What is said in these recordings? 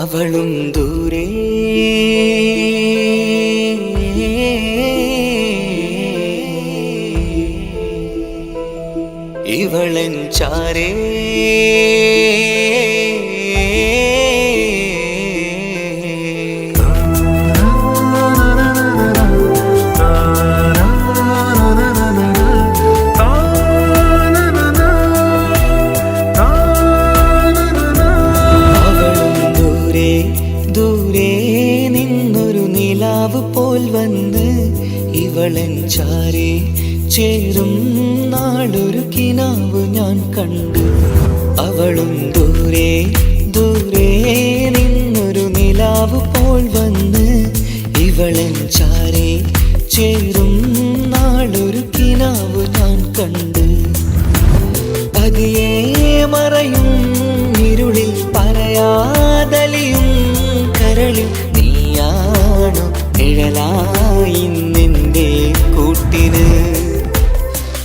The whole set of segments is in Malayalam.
അവളും ദൂരെ ഇവളൻ ചാരേ പോൽ വന്ന് ഇവളൻ ചാരേ ചേരും നാളൊരു കിനാവ് ഞാൻ കണ്ടു. അവളും ദൂരെ ചേരും നാളൊരു കിനാവ് ഞാൻ കണ്ട്. പതിയെ മറയും ഇരുളിൽ പറയാതലിയും കരളിൽ നീയാണു നിഴലായി നിന്റെ കൂട്ടിന്.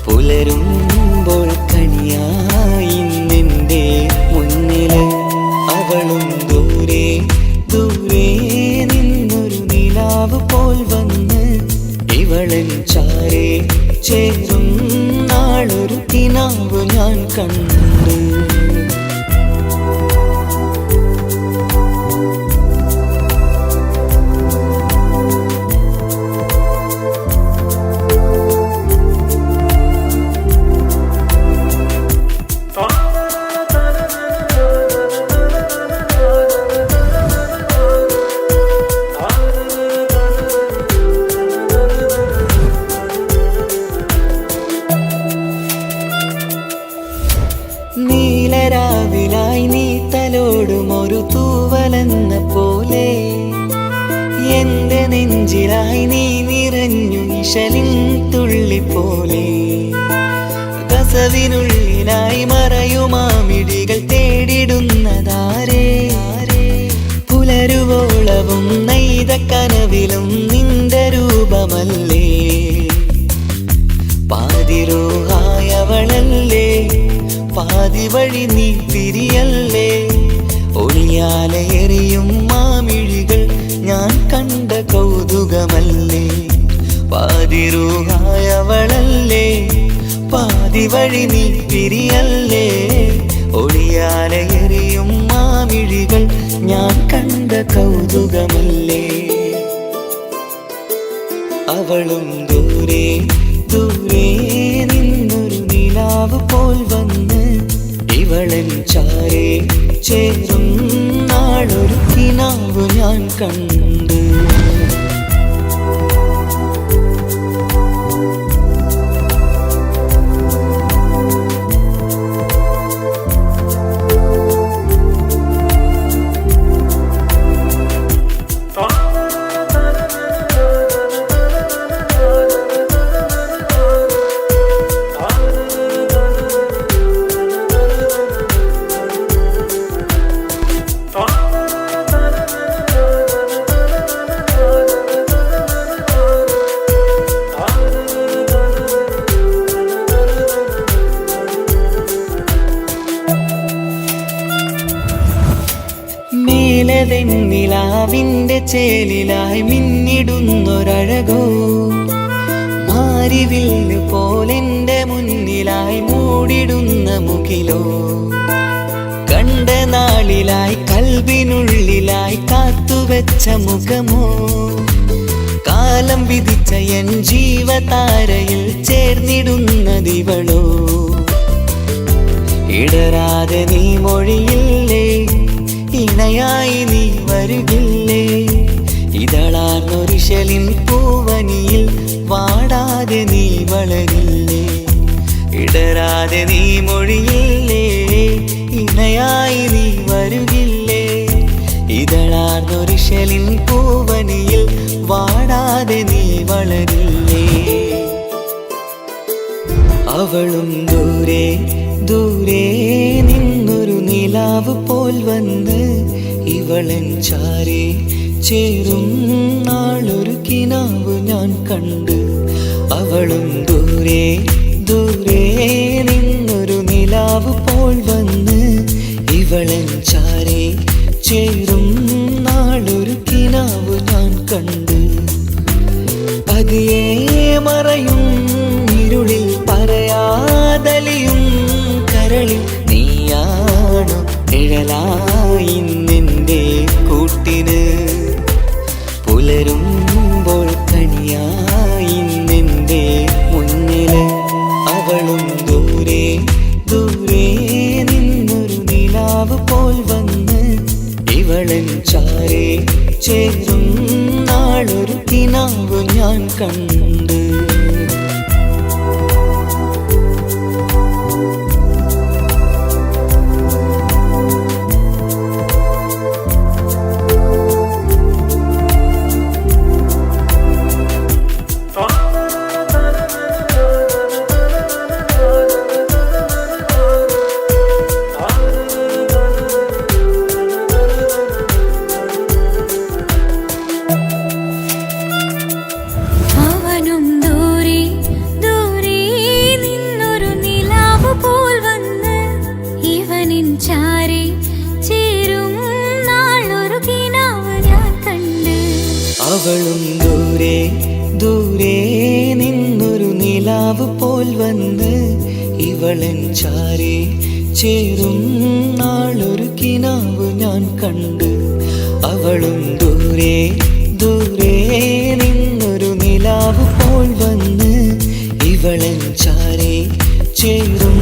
പുലരുമ്പോൾ കണിയായി നിന്റെ മുന്നില്. അവളും ദൂരെ ദൂരെ നിന്നൊരു നിലാവ് പോൽ വന്ന് ഇവളൻ ചാരേ ചേരും നാളൊരു കിനാവ് ഞാൻ കണ്ട്. നീലരാവിലായി നീ തലോടും ഒരു തൂവലെന്ന പോലെ എന്റെ നെഞ്ചിലായി നീ നിറഞ്ഞു ഇശലിൻ തുള്ളി പോലെ. കസവിനുള്ളിലായി മറയുമാമിടികൾ തേടിടുന്നതാരേ. പുലരുവോളവും നെയ്ത കനവിലും നിന്റെ രൂപമല്ലേ. പാതിരോഹായവളല്ലേ, പാതി വഴി നീ തിരിയല്ലേ. ഒളിയാലെറിയും മാമിഴികൾ ഞാൻ കണ്ട കൗതുകമല്ലേ. പാതിരൂഹായവളല്ലേ, പാതി വഴി നീ തിരിയല്ലേ. ഒളിയാലെറിയും മാമിഴികൾ ഞാൻ കണ്ട കൗതുകമല്ലേ. അവളും ദൂരെ ദൂരെ നിന്നൊരു നിലാവ് പോൽ വന്ന് ഇവളൻ ചാരേ ചേരും നാളൊരു കിനാവ് ഞാൻ കണ്ട്. നിലാവിന്റെ ചേലിലായി മിന്നിടുന്നൊരഴകോ. മാരിവില്ല് പോലെന്റെ മുന്നിലായി മൂടിടുന്ന മുകിലോ. കണ്ട നാളിലായി കൽബിനുള്ളിലായി കാത്തുവെച്ച മുഖമോ. കാലം വിധിച്ച എൻ ജീവതാരയിൽ ചേർന്നിടുന്നതിവളോ. ഇടരാതെ നീ മൊഴിയില്ലേ, ഇണയായി നീ വരുകില്ലേ. ഇതളാർന്നൊരിശലിൻ പൂവനിയിൽ വാടാതെ നീ വളരില്ലേ. ഇടരാതെ നീ മൊഴിയില്ലേ, ഇണയായി നീ വരുകില്ലേ. ഇതളാർന്നൊരിശലിൻ പൂവനിയിൽ വാടാതെ നീ വളരില്ലേ. അവളും ദൂരെ ദൂരെ നിന്നൊരു നിലാവ് പോൽ വന്ന് ഇവളൻ ചാരേ ചേരും നാളൊരു കിനാവ് ഞാൻ കണ്ട്. അവളും ദൂരെ ദൂരെ നിന്നൊരു നിലാവ് പോൽ വന്ന് ഇവളൻ ചാരേ ചേരും നാളൊരു കിനാവ് ഞാൻ കണ്ട്. പതിയെ മറയും ഇരുളിൽ പറയാതലിയും കരളിൽ നീയാണു നിഴലായി നിന്റെ കൂട്ടിന്. പുലരുമ്പോൾ കണിയായി നിന്റെ മുന്നില്. അവളും ദൂരെ ദൂരെ നിന്നൊരു നിലാവ് പോൽ വന്ന് ഇവളൻ ചാരേ ചേരും നാളൊരു കിനാവ് ഞാൻ കണ്ട്. Oh. നിൻ ചാരി ചേരും നാളൊരു കിനാവ് ഞാൻ കണ്ട്. അവളും ദൂരെ ദൂരെ നിന്നൊരു നിലാവ് പോൽ വന്ന് ഇവളൻ ചാരി ചേരും നാളൊരു കിനാവ് ഞാൻ കണ്ട്. അവളും ദൂരെ ദൂരെ നിന്നൊരു നിലാവ് പോൽ വന്ന് ഇവളൻ ചാരി ചേരും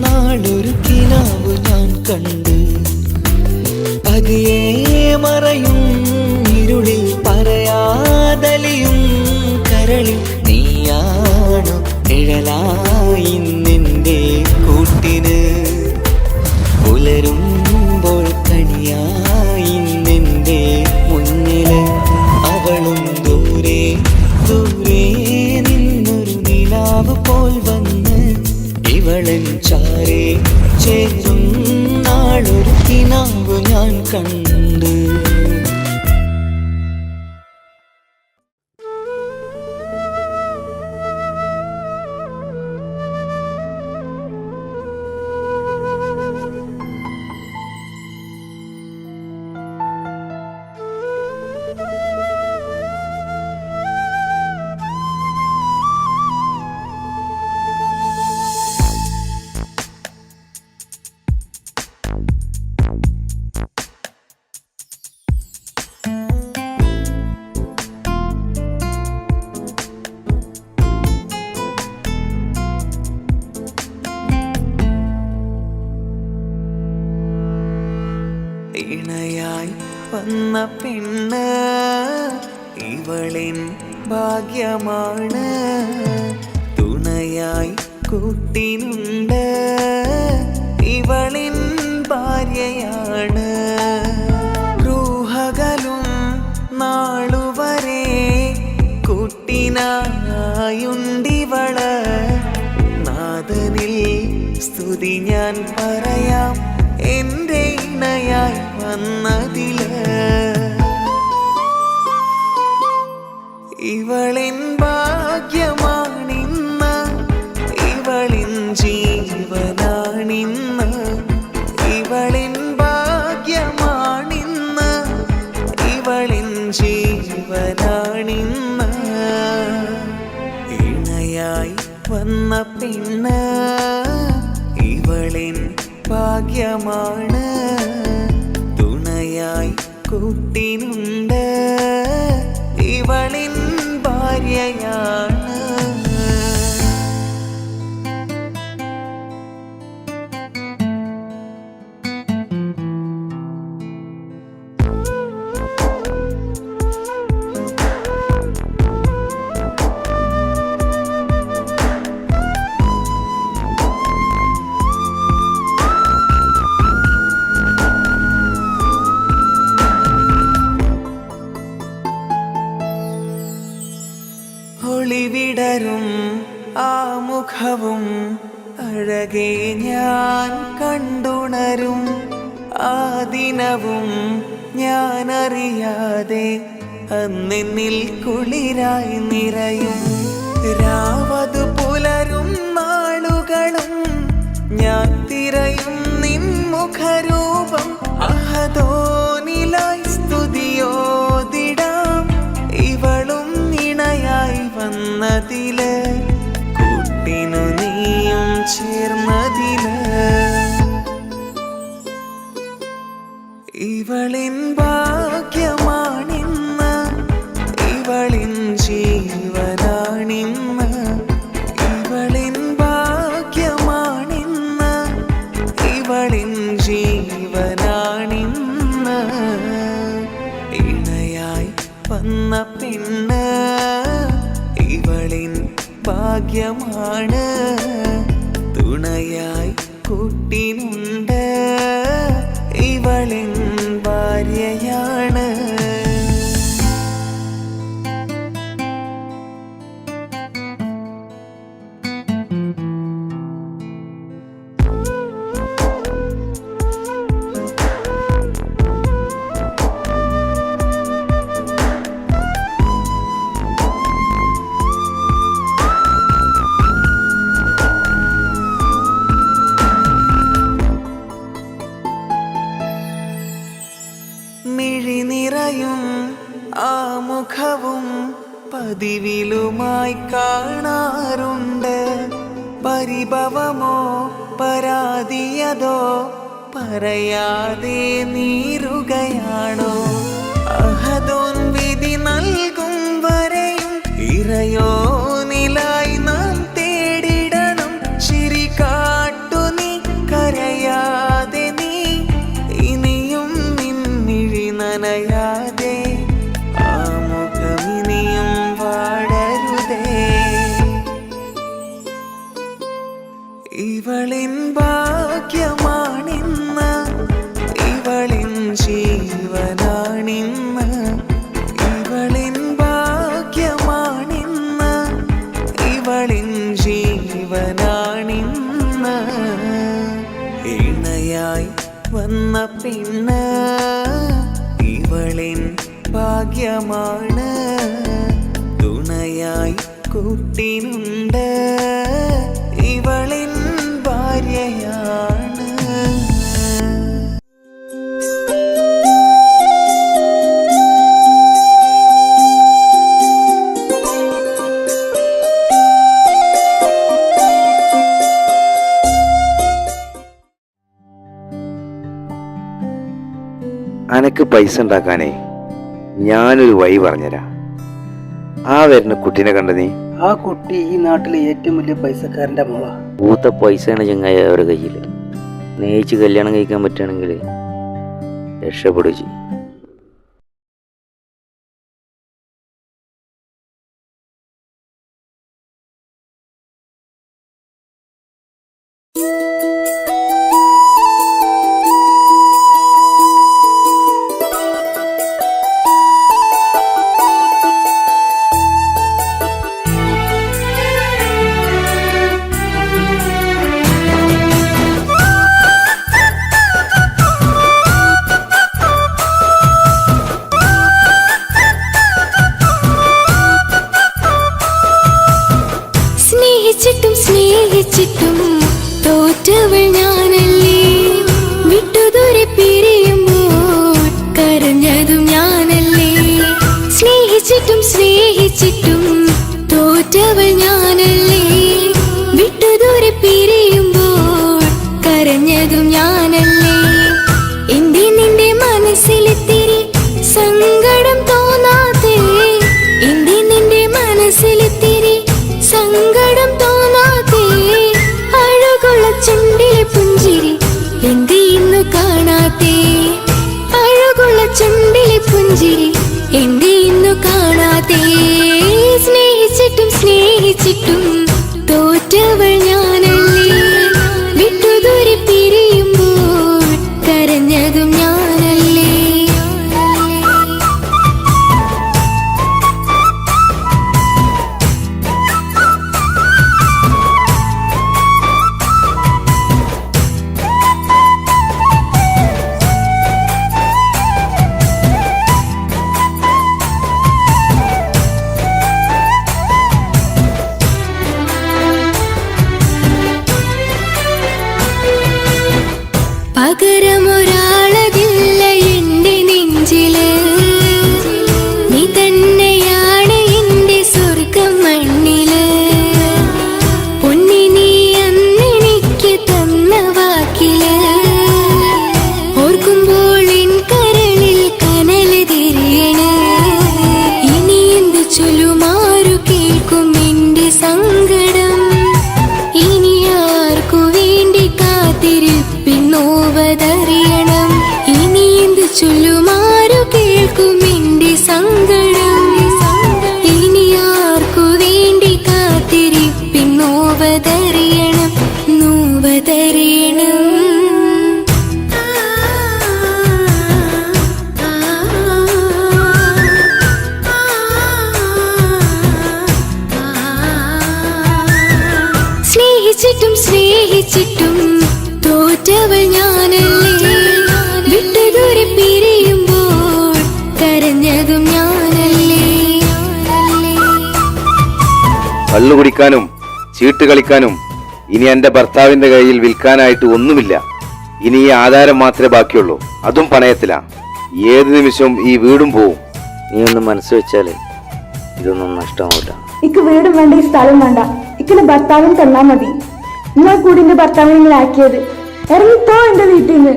നാളൊരു കിനാവ് ഞാൻ കണ്ട്. പതിയെ മറയും ഇരുളിൽ പറയാതലിയും കരളിൽ നീയാണു നിഴലായി നിന്റെ കൂട്ടിന്. പുലരുമ്പോൾ കണിയായി നിന്റെ മുന്നില്. അവളും ദൂരെ ദൂരെ നിന്നൊരു നിലാവ് പോൽ വന്ന് ഇവളൻ ചാരി ചേരും നാളൊരു കിനാവ് ഞാൻ കണ്ട്. ഇണയായി വന്ന പെണ്ണ് ഇവളിൻ ഭാഗ്യമാണ്. തുണയായി കൂട്ടിനുണ്ട് ഇവളിൻ ഭാര്യയാണ്. റൂഹകലും നാളുവരെ കൂട്ടിനായുണ്ടിവള്. നാദനിൽ സ്തുതി ഞാൻ പറയാം എൻ്റെ ഇണയായി വന്നതില്. ഇവളിൻ ഭാഗ്യമാണിന്ന് ഇവളിൻ ജീവനാണിന്ന്. ഇവളിൻ ഭാഗ്യമാണിന്ന് ഇവളിൻ ജീവനാണിന്ന്. ഇണയായി വന്ന പെണ്ണ് ഇവളിൻ ഭാഗ്യമാണ്. തുണയായി കൂട്ടിനുണ്ട് ഇവളിൻ ഭാര്യയാണ്. ഒളിവിടരും ആ മുഖവും അഴകെ ഞാൻ കണ്ടുണരും. ആ ദിനവും ഞാനറിയാതെ അന്നെന്നിൽ കുളിരായി നിറയും. രാവതു പുലരും നാളുകളും ഞാൻ തിരയും നിൻ മുഖരൂപം. അഹദോനിലായി സ്തുതിയോതിടാം ഇവളും ഇണയായി വന്നതില്. കൂട്ടിനു നീയും ചേർന്നതില്. ഇവളിൻ ഭാഗ്യമാണിന്ന് ഇവളിൻ ജീവനാണിന്ന്. ഇവളിൻ ഭാഗ്യമാണിന്ന് ഇവളിൻ ജീവനാണിന്ന്. ഇണയായി വന്ന പെണ്ണ് ഇവളിൻ ഭാഗ്യമാണ്. തുണയായി കൂട്ടിനുണ്ട് ഇവളിൻ ഭാര്യയാണ്. നിറയും ആ മുഖവും പതിവിലുമായി കാണാറുണ്ട്. പരിഭവമോ പരാതിയതോ പറയാതെ നീറുകയാണോ? അഹദോൻ വിധി നൽകും വരെയും ഇറയോനിലായി നാം തേടിടണം. ചിരി കാട്ടു നീ, കരയാതെ നീ, ഇനിയും നിന്നിഴി നനയാതെ ആ മുഖമിനിയും വാടരുതേ. ഇവളിൻ ഭാഗ്യമാണിന്ന്, ഇവളിൻ ജീവനാണിന്ന്. ഇവളിൻ ഭാഗ്യമാണിന്ന്, ഇവളിൻ ജീവനാണിന്ന്. ഇണയായി വന്ന പെണ്ണ് ഇവളിൻ ഭാഗ്യമാണ്. തുണയായി കൂട്ടിനുണ്ട് ഇവളിൻ ഭാര്യയാണ്. അനക്ക് പൈസ ഉണ്ടാക്കാനേ ഞാനൊരു വഴി പറഞ്ഞുതരാം. ആ വരുന്ന കുട്ടീനെ കണ്ട നീ? ആ കുട്ടി ഈ നാട്ടിലെ ഏറ്റവും വലിയ പൈസക്കാരന്റെ മോളാ. പൂത്ത പൈസയാണ് ചങ്ങായ അവരുടെ കയ്യിൽ. സ്നേഹിച്ച് കല്യാണം കഴിക്കാൻ പറ്റുകയാണെങ്കിൽ രക്ഷപ്പെടുക ചെയ്യും. സ്നേഹിച്ചിട്ടും തോറ്റവൾ ഞാനല്ലേ. വിട്ടുദൂരെ പിരിയുമ്പോൾ കരഞ്ഞതും ഞാനല്ലേ. സ്നേഹിച്ചിട്ടും തോറ്റവൾ ഞാനല്ലേ. വിട്ടുദൂരെ പിരിയുമ്പോൾ കരഞ്ഞതും ഞാനല്ലേ. എന്തേ നിന്റെ മനസ്സിലിത്തിരി സങ്കടം തോന്നാതെ? എന്തേ നിന്റെ മനസ്സിലിത്തിരി സങ്കടം തോന്നാതെ? അഴകുള്ള ചുണ്ടിലെ പുഞ്ചിരി എന്തേ ഇന്നു കാണാതെ? അഴകുള്ള ചുണ്ടിലെ പുഞ്ചിരി എന്തേ ഇന്നു കാണാതെ? സ്നേഹിച്ചിട്ടും തോറ്റവൾ ഞാനല്ലേ. വിട്ടുദൂരെ പിരിയുമ്പോൾ കരഞ്ഞതും ഞാനല്ലേ. പകരമൊരാളതില്ല എന്റെ നെഞ്ചില്. നീ തന്നെയാണ് എന്റെ സ്വർഗം മണ്ണില്. പൊന്നി നീ അന്നെനിക്ക് തന്ന വാക്കില് ഓർക്കുമ്പോൾ എൻ കരളിൽ കനല് തിരിയണ്. ഇനി എന്ത് ചൊല്ലുമാരു കേൾക്കും എന്റെ സങ്കടം? ഇനി ആർക്കു വേണ്ടി കാത്തിരിപ്പിന്നോവതറിയണം? ഇനി എന്ത് ചൊല്ലുമാരു കേൾക്കും എന്റെ സങ്കടം? ഇനി ആർക്കു വേണ്ടി കാത്തിരിപ്പിന്നോവതറിയണം? നോവതറിയണം. സ്നേഹിച്ചിട്ടും തോറ്റവൾ ഞാനല്ലേ. വിട്ടുദൂരെ പിരിയുമ്പോൾ കരഞ്ഞതും ഞാനല്ലേ. കള്ളു കുടിക്കാനും ചീട്ട് കളിക്കാനും ഇനി എന്റെ ഭർത്താവിന്റെ കയ്യിൽ വിൽക്കാനായിട്ട് ഒന്നുമില്ല. ഇനി ഈ ആധാരം മാത്രമേ ബാക്കിയുള്ളൂ, അതും പണയത്തിലാ. ഏത് നിമിഷവും ഈ വീടും പോവും. നീ ഒന്ന് മനസ്സ് വെച്ചാലേ ഇതൊന്നും നഷ്ടമാവില്ല. ഇക്ക് വീടും വേണ്ട, ഈ സ്ഥലം വേണ്ട. ഇക്കിന്റെ ഭർത്താവിന് തന്നാ മതി. നിങ്ങൾ കൂടി എന്റെ ഭർത്താവിനെ ഇങ്ങനെ ആക്കിയത്. ഇറങ്ങിപ്പോ എന്റെ വീട്ടിൽ നിന്ന്.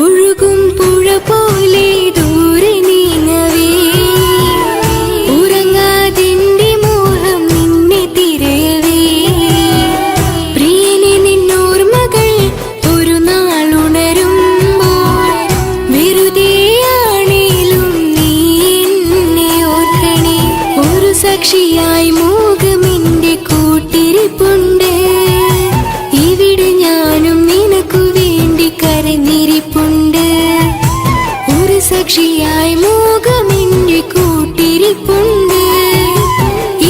ഒഴുകും പുഴ പോലെ ദൂരെ നീങ്ങവേ, ഉറങ്ങാതിന്റെ മോഹം നിന്നെ തിരയവേ. പ്രിയനെ നിന്നോർമ്മകൾ ഒരു നാളുണരുമ്പോൾ വെറുതെയാണേലും നീ എന്നെ ഓർക്കണേ. ഒരു സാക്ഷിയായി മോഹമെന്റെ കൂട്ടിരിപ്പുണ്ട്. ഇവിടെ ഞാനും നിനക്കു വേണ്ടി കരഞ്ഞിരിപ്പുണ്ട്. ഒരു സാക്ഷിയായി മോഹമെന്റെ കൂട്ടിരിപ്പുണ്ട്.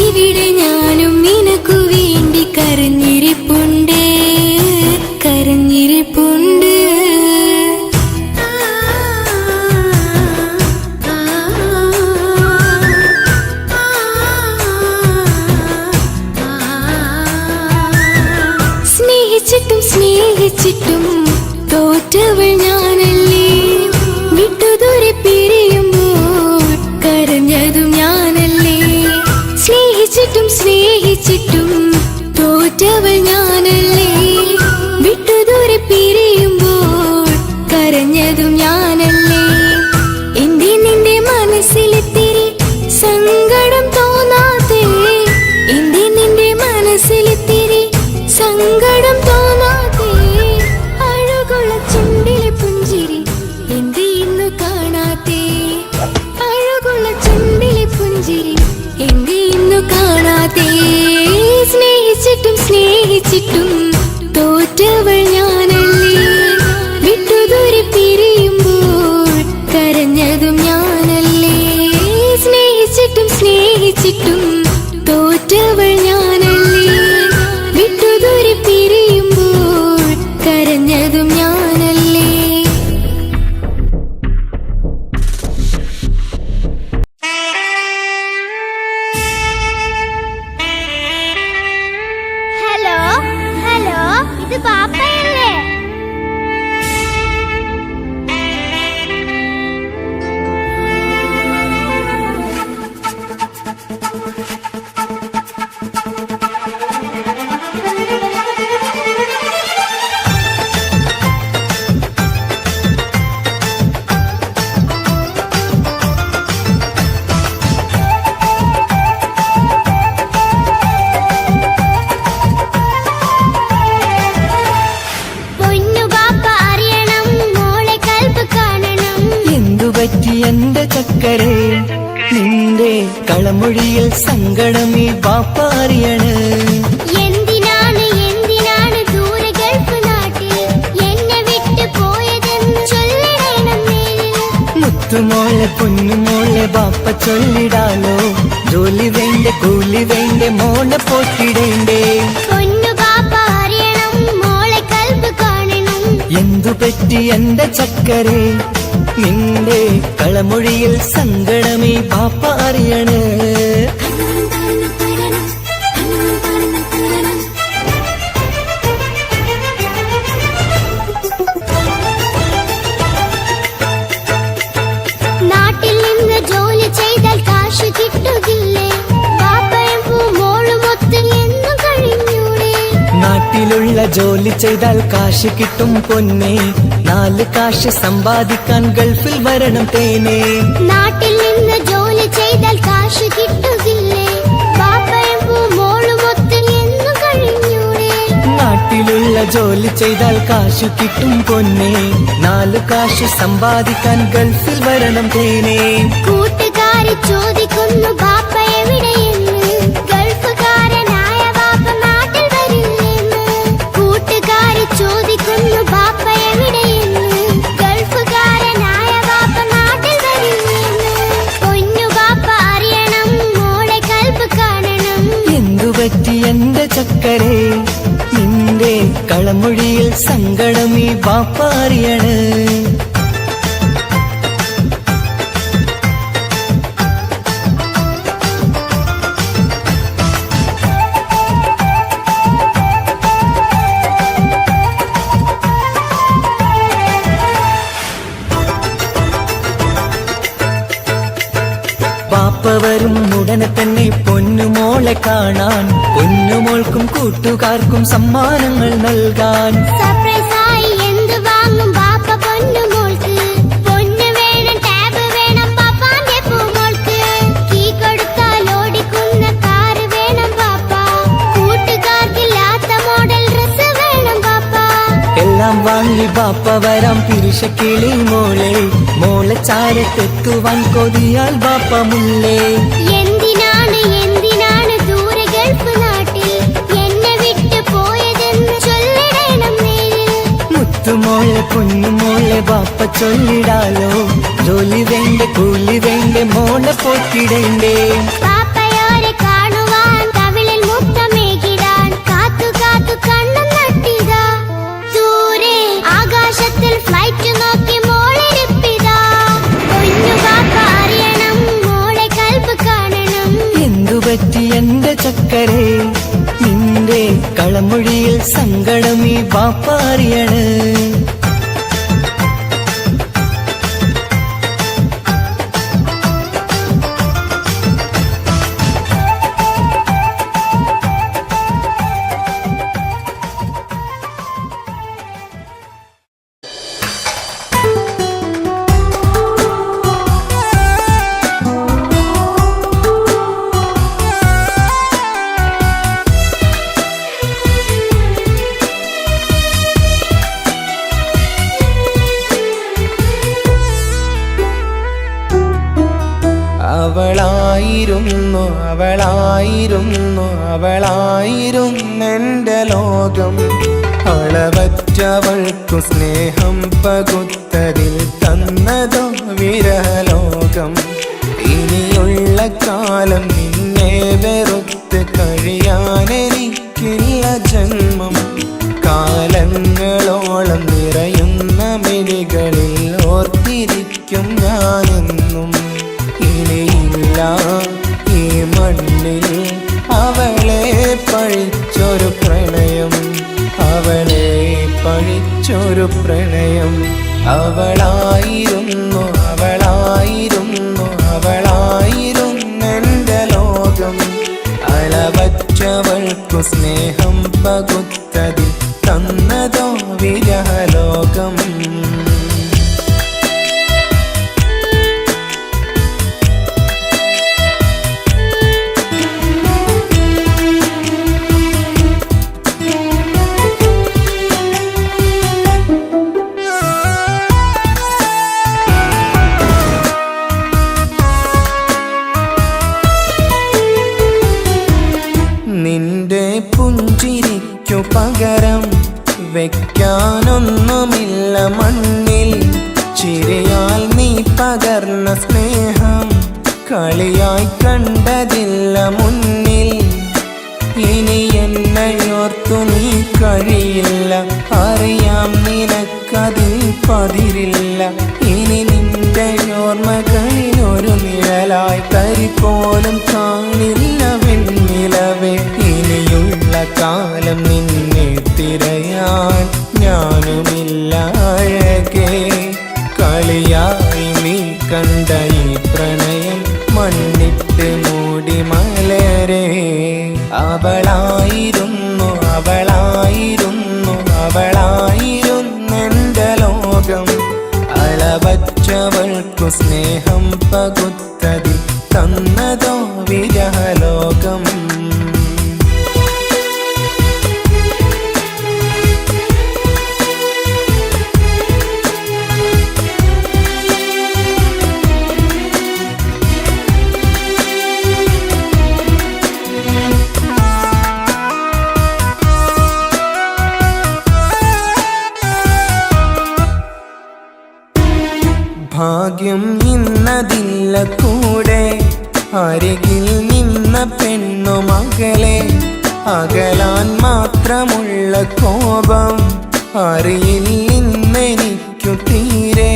ഇവിടെ ഞാനും നിനക്കു വേണ്ടി കരഞ്ഞിരിപ്പുണ്ട്, കരഞ്ഞിരിപ്പുണ്ട്. സ്നേഹിച്ചിട്ടും സ്നേഹിച്ചിട്ടും തോറ്റവൾ ഞാനല്ലേ. വിട്ടുദൂരെ പിരിയുമ്പോൾ കരഞ്ഞതും ഞാനല്ലേ. സ്നേഹിച്ചിട്ടും സ്നേഹിച്ചിട്ടും തോറ്റവൾ ഞാനല്ലേ. വിട്ടുദൂരെ പിരിയുമ്പോൾ കരഞ്ഞതും ഞാനല്ലേ. എന്തേ നിന്റെ മനസ്സിലെത്തിരി സങ്കടം തോന്നാതെ, എന്തേ നിന്റെ മനസ്സിലെത്തിരി സങ്കടം തോന്നാതെ. അഴകുള്ള ചുണ്ടിലെ പുഞ്ചിരി എന്തേ ഇന്നു കാണാത്തെ. അഴകുള്ള ചുണ്ടിലെ പുഞ്ചിരി എന്തേ ഇന്നു കാണാത്തെ. സ്നേഹിച്ചിട്ടും സ്നേഹിച്ചിട്ടും തോറ്റവൾ ഞാനല്ലേ. വിട്ടുദൂരെ പിരിയുമ്പോൾ കരഞ്ഞതും ഞാനല്ലേ. സ്നേഹിച്ചിട്ടും സ്നേഹിച്ചിട്ടും തോറ്റവൾ ഞാനല്ലേ. വിട്ടുദൂരെ പിരിയുമ്പോൾ കരഞ്ഞതും ഞാനല്ലേ. ഹലോ ഹലോ, ഇത് പാപ്പയല്ലേ? പൊന്നു പാപ്പ അറിയണം, മോളെ കൽപ്പ് കാണണം. എന്തുപറ്റി എന്റെ ചക്കരെ, നിന്റെ കളമൊഴിയിൽ സങ്കടം ഈ ബാപ്പ അറിയണ്. എന്തിനാണ് എന്തിനാണ് ദൂരെ ഗൾഫ് നാട്ടിൽ എന്നെ വിട്ടു പോയതെന്ന് ചൊല്ലിടണം നീ. മുത്തുമോളെ പൊന്നുമോളെ ബാപ്പ ചൊല്ലിടാലോ. ജോലി വേണ്ടേ കൂലി വേണ്ടേ മോളെ പോറ്റിടേണ്ടേ. പൊന്നു പാപ്പ അറിയണം, മോളെ കൽപ്പ് കാണണം. എന്തുപറ്റി എന്റെ ചക്കരെ, നിന്റെ കളമൊഴിയിൽ സങ്കടമേ ബാപ്പ അറിയണ്. നാട്ടിൽ നിന്ന് ജോലി ചെയ്താൽ കാശ് കിട്ടുകില്ലേ? പാപ്പയും മോളും ഒത്ത് എന്നു കഴിഞ്ഞൂടെ? നാട്ടിലുള്ള ജോലി ചെയ്താൽ കാശ് കിട്ടും പൊന്നെ. 4 കാശ് സമ്പാദിക്കാൻ ഗൾഫിൽ വരണം തേനെ. നാട്ടിൽ നിന്ന് ജോലി ചെയ്താൽ കാശ് കിട്ടുകില്ലേ? പാപ്പയും മോളും ഒത്ത് എന്നു കഴിഞ്ഞൂടെ? നാട്ടിലുള്ള ജോലി ചെയ്താൽ കാശ് കിട്ടും പൊന്നെ. 4 കാശ് സമ്പാദിക്കാൻ ഗൾഫിൽ വരണം തേനെ. കൂട്ടുകാരി ചോദിക്കുന്നു ബാപ്പ എവിടെയെന്ന്. ഗൾഫുകാരനായ ബാപ്പ നാട്ടിൽ വരില്ലെന്ന്. കൂട്ടുകാരി ചോദിക്കുന്നു ബാപ്പ എവിടെയെന്ന്. ഗൾഫുകാരനായ ബാപ്പ നാട്ടിൽ വരില്ലെന്ന്. പൊന്നു ബാപ്പ അറിയണം, മോളെ കൽപ്പ് കാണണം. എന്തുപറ്റി എന്റെ ചക്കരെ, നിന്റെ കളമൊഴിയിൽ സങ്കടം ഈ ബാപ്പ അറിയണ്. ഉടനെ തന്നെ പൊന്നുമോളെ കാണാൻ, പൊന്നുമോൾക്കും കൂട്ടുകാർക്കും സമ്മാനങ്ങൾ നൽകാൻ. സർപ്രൈസായി എന്ത് വാങ്ങും ബാപ്പ പൊന്നുമോൾക്ക്? പൊന്നു വേണം, ടാബ് വേണം പാപ്പാന്റെ പൂമോൾക്ക്. കീ കൊടുത്താൽ ഓടിക്കുന്ന കാറ് വേണം ബാപ്പ. കൂട്ടുകാർക്കില്ലാത്ത മോഡൽ ഡ്രസ് വേണം ബാപ്പ. എല്ലാം വാങ്ങി ബാപ്പ വരാം പിരിശക്കിളി മോളെ, മോളെ ചാരത്തെത്തുവാൻ കൊതിയാൽ ബാപ്പ മുല്ലേ. എന്തിനാണ് എന്തിനാണ് ദൂരെ ഗൾഫ് നാട്ടിൽ എന്നെ വിട്ടു പോയതെന്ന് ചൊല്ലിടണം നേരിൽ. മുത്തുമോളെ പൊന്നുമോളെ ബാപ്പ ചൊല്ലിടാലോ, ജോലി വേണ്ട കൂലി വേണ്ട മോളെ പോറ്റിടണ്ടേ. പാപ്പയോരെ കാണുവാൻ കവിളിൽ മുത്തമേകിടാൻ കാത്തു കാത്തു കണ്ണു നട്ടിതാ. ദൂരെ ആകാശത്തിൽ ഫ്ലൈറ്റ് നോക്കി മോളിരിപ്പിതാ. പൊന്നു ബാപ്പ അറിയണം, മോളെ കൽബ് കാണണം. എന്തുപറ്റി എന്റെ ചക്കരെ, നിന്റെ കളമൊഴിയിൽ സങ്കടം ഈ ബാപ്പ അറിയണ്. അവളായിരുന്നു അവളായിരുന്നു അവളായിരുന്നെൻ്റെ ലോകം. അളവറ്റവൾക്കു സ്നേഹം പകുത്തതിൽ തന്നതോ വിരലോകം. ഇനിയുള്ള കാലം നിന്നെ വെറുത്ത് കഴിയാനെനിക്കില്ല ജന്മം. കാലങ്ങളോളം നിറയുന്ന മിഴികളിൽ ഓർത്തിരിക്കും ഞാനെന്നും. ഇനിയില്ല ഈ മണ്ണിൽ അവളെ പഴിച്ചൊരു പ്രണയം, അവളെ പഴിച്ചൊരു പ്രണയം. അവളായിരുന്നു അവളായിരുന്നു അവളായിരുന്നെൻ്റെ ലോകം. അളവറ്റവൾക്കു സ്നേഹം പകുത്തതിൽ തന്നതോ വിരഹലോകം. നിന്റെ പുഞ്ചിരിക്കു പകരം വെക്കാനൊന്നുമില്ല മണ്ണിൽ. ചിരിയാൽ നീ പകർന്ന സ്നേഹം കളിയായി കണ്ടതില്ല മുന്നിൽ. ഇനി എന്നയോർത്തു നീ കഴിയില്ല, അറിയാം നിനക്കതിൽ പതിരില്ല. ഇനി നിന്റെ ഓർമ്മകളിൽ ഒരു നിഴലായി തരി പോലും കാണില്ല വെണ്ണിലവേ. ഇനിയുള്ള കാലം നിന്നെ തിരയാൻ ഞാനുമില്ല അഴകേ. കളിയായി നീ കണ്ട ഈ പ്രണയം മണ്ണിട്ട് മൂടി മലരേ. അവളായിരുന്നു അവളായിരുന്നു അവളായിരുന്നെൻ്റെ ലോകം. അളവറ്റവൾക്കു സ്നേഹം പകുത്തതിൽ തന്നതോ വിരഹലോകം. ഭാഗ്യം ഇന്നതില്ല കൂടെ, അരികിൽ നിന്ന പെണ്ണു മകളെ. അകലാൻ മാത്രമുള്ള കോപം അറിയില്ലെന്നെനിക്കു തീരെ.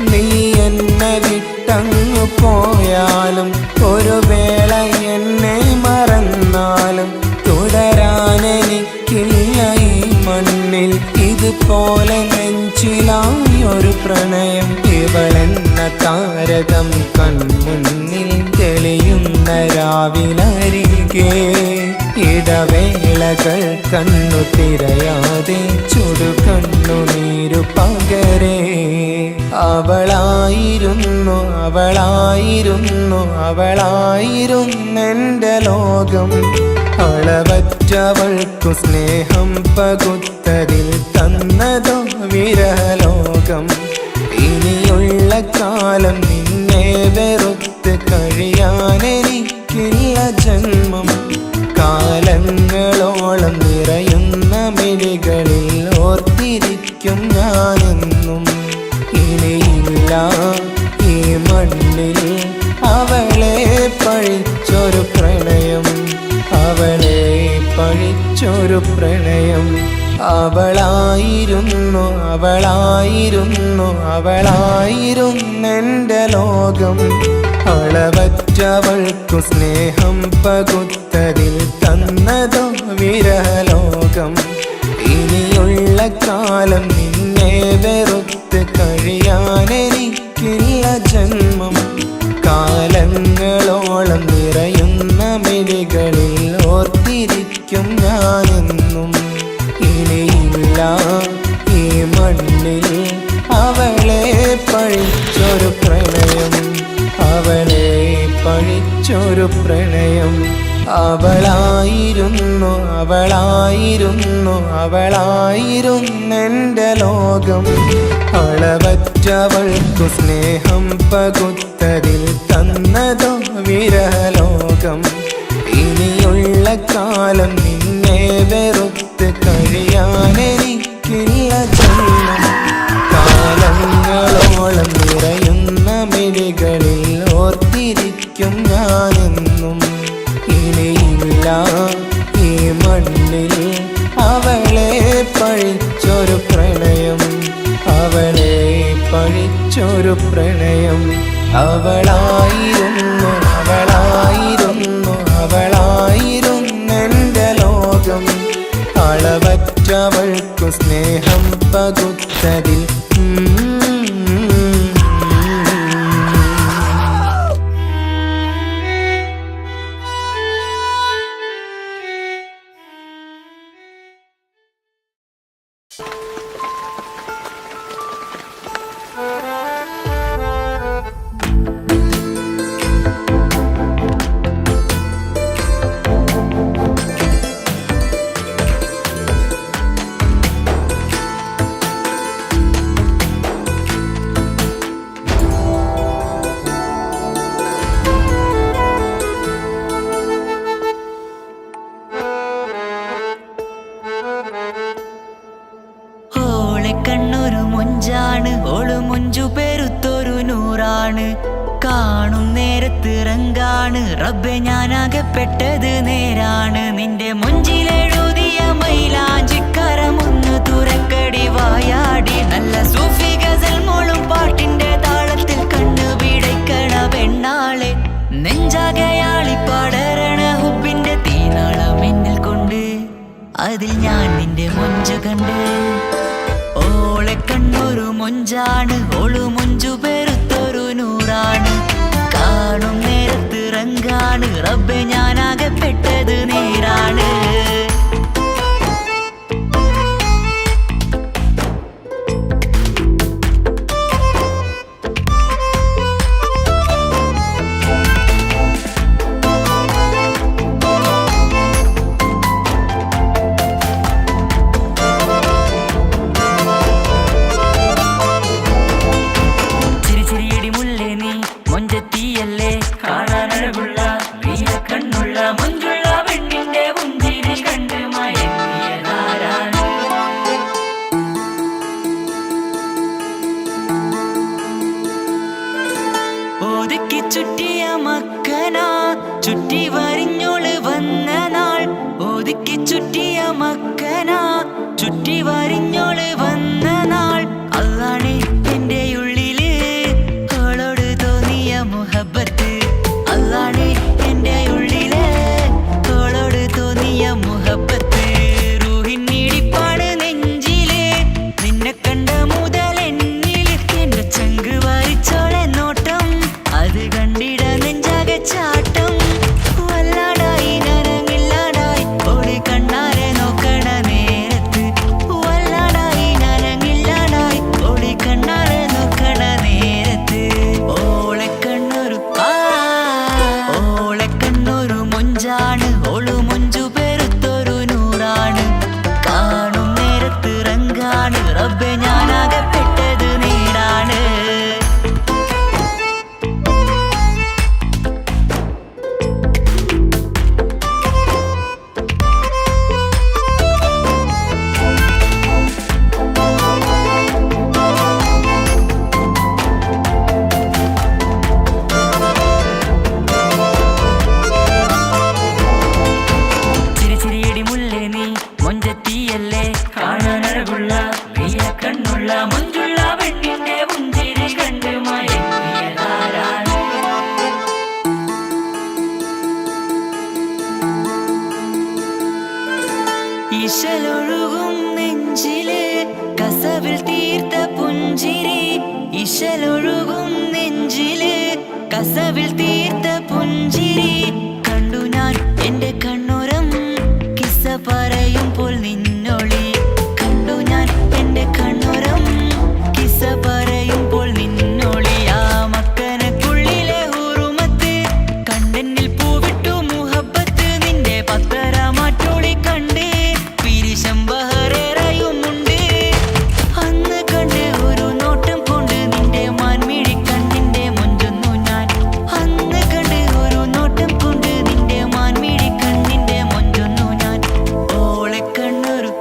നീ എന്നെ വിട്ടങ്ങു പോയാലും ഒരു വേള എന്നെ മറന്നാലും തുടരാനെനിക്കില്ല ഈ മണ്ണിൽ. ഇതുപോലെ നെഞ്ചിലായൊരു പ്രണയം. ഇവളെന്ന താരകം കൺമുന്നിൽ തെളിയുന്ന രാവിലരികെ ഇടവേളകൾ കണ്ണു തിരയാതെ ചുടുകണ്ണുനീരു പകരേ അവളായിരുന്നു അവളായിരുന്നെൻ്റെ ലോകം അളവറ്റവൾക്കു സ്നേഹം പകുത്തതിൽ തന്നതോ വിരഹലോകം ഇനിയുള്ള കാലം നിന്നെ വെറുത്ത് കഴിയാനെനിക്കില്ല ജന്മം കാലങ്ങളോളം നിറയുന്ന മിഴികളിൽ ഓർത്തിരിക്കും ഞാനെന്നും ഇനിയില്ല ഈ മണ്ണിൽ അവളെ പഴിച്ചൊരു പ്രണയം അവളെ പഴിച്ചൊരു പ്രണയം അവളായിരുന്നെൻ്റെ ലോകം അളവറ്റവൾക്കു സ്നേഹം പകുത്തതിൽ തന്നതോ വിരഹലോകം ഇനിയുള്ള കാലം നിന്നെ വെറുത്ത് കഴിയാനെനിക്കില്ല ജന്മം കാലങ്ങളോളം നിറയുന്ന മിഴികളിൽ ഓർത്തിരിക്കും ഞാനെന്നും ഇനിയില്ല ഈ മണ്ണിൽ അവളെ പഴിച്ചൊരു പ്രണയം അവളെ പഴിച്ചൊരു പ്രണയം അവളായിരുന്നെൻ്റെ ലോകം അളവറ്റവൾക്കു സ്നേഹം പകുത്തതിൽ തന്നതോ വിരഹലോകം ഇനിയുള്ള കാലം നിന്നെ വെറുത്ത് കഴിയാനെനിക്കില്ല ജന്മം കാലങ്ങളോളം നിറയുന്ന മിഴികളിൽ ഓർത്തിരിക്കും ഞാനെന്നും ഇനിയില്ല ഈ മണ്ണിൽ അവളെ പഴിച്ചൊരു പ്രണയം അവളെ പഴിച്ചൊരു പ്രണയം അവളായിരുന്നെൻ്റെ ലോകം അളവറ്റവൾക്കു സ്നേഹം പകുത്തതിൽ കണ്ണൊരു മൊഞ്ചാണ് ഓള് മൊഞ്ചു പെരുത്തൊരു നൂറാണ് കാണും നേരത്ത് റങ്കാണ് റബ്ബെ ഞാനാകപ്പെട്ടത് നേരാണ് നിന്റെ മൊഞ്ചിലെഴുതിയ മൈലാഞ്ചിക്കരമൊന്ന് തുറക്കടി വായാടി നല്ല സൂഫി ഗസൽ മോളും പാട്ടിന്റെ താളത്തിൽ കണ്ണു പിടയ്ക്കണ പെണ്ണാളെ നെഞ്ചാകയാളി പടരണ ഹുബിന്റെ തീനാളം എന്നിൽ കൊണ്ട് അതിൽ ഞാൻ നിന്റെ മൊഞ്ചു കണ്ട് ഓളെ കണ്ണൊരു മൊഞ്ചാണ് ഓളു മൊഞ്ചു പെരുത്തൊരു നൂറാണ് കാണും നേരത്ത് റങ്കാണ് റബ്ബെ ഞാനാകപ്പെട്ടത് നേരാണ് ഒതുക്കി ചുറ്റിയ മക്കന ചുറ്റി വരിഞ്ഞോള് വന്ന നാൾ ഒതുക്കി ചുറ്റിയ മക്കന ചുറ്റി വരിഞ്ഞോള് വന്ന നാൾ അതാണ് എന്റെ ഉള്ളില് അവളോട് തോന്നിയ മുഹബത്ത് അതാണ് എന്റെ ഉള്ളില് അവളോട് തോന്നിയ മുഹബത്ത് റൂഹിൻ നീടിപ്പാണ് നെഞ്ചില് നിന്നെ കണ്ട മുതൽ എന്നില് എന്റെ ചങ്ക് വാരിച്ചോളെ നോട്ടം അത് കണ്ടിട നെഞ്ചാകച്ച നേടാണ് റബ്ബേ ഞാനാകപ്പെട്ടത് നേടാണ്. ഇശലൊഴുകും നെഞ്ചില് കസവിൽ തീർത്ത പുഞ്ചിരി, ഇശലൊഴുകും നെഞ്ചില് കസവിൽ തീർത്ത പുഞ്ചിരി കണ്ടു ഞാൻ എന്റെ കണ്ണുരം കിസ്സ പറയുമ്പോൾ നിന്നൊളി. കണ്ടു ഞാൻ എന്റെ കണ്ണുരം കിസ്സ പറയുമ്പോൾ നിന്നൊളി. ആ മക്കനക്കുള്ളിലെ ഹുറുമത്ത് കണ്ടെന്നിൽ പൂവിട്ടു മുഹബത്ത് നിന്റെ പത്തര മാറ്റോളി കണ്ട് പിരിശമ്പഹറേറയുമുണ്ട്. അന്ന് കണ്ട് ഒരു നോട്ടം കൊണ്ട് നിന്റെ മാൻമിഴി കണ്ണിന്റെ മൊഞ്ചൊന്നു ഞാൻ. അന്ന് കണ്ട് ഒരു നോട്ടം കൊണ്ട് നിന്റെ മാൻമിഴി കണ്ണിന്റെ മൊഞ്ചൊന്നു ഞാൻ. ഓളെ കണ്ണൊരു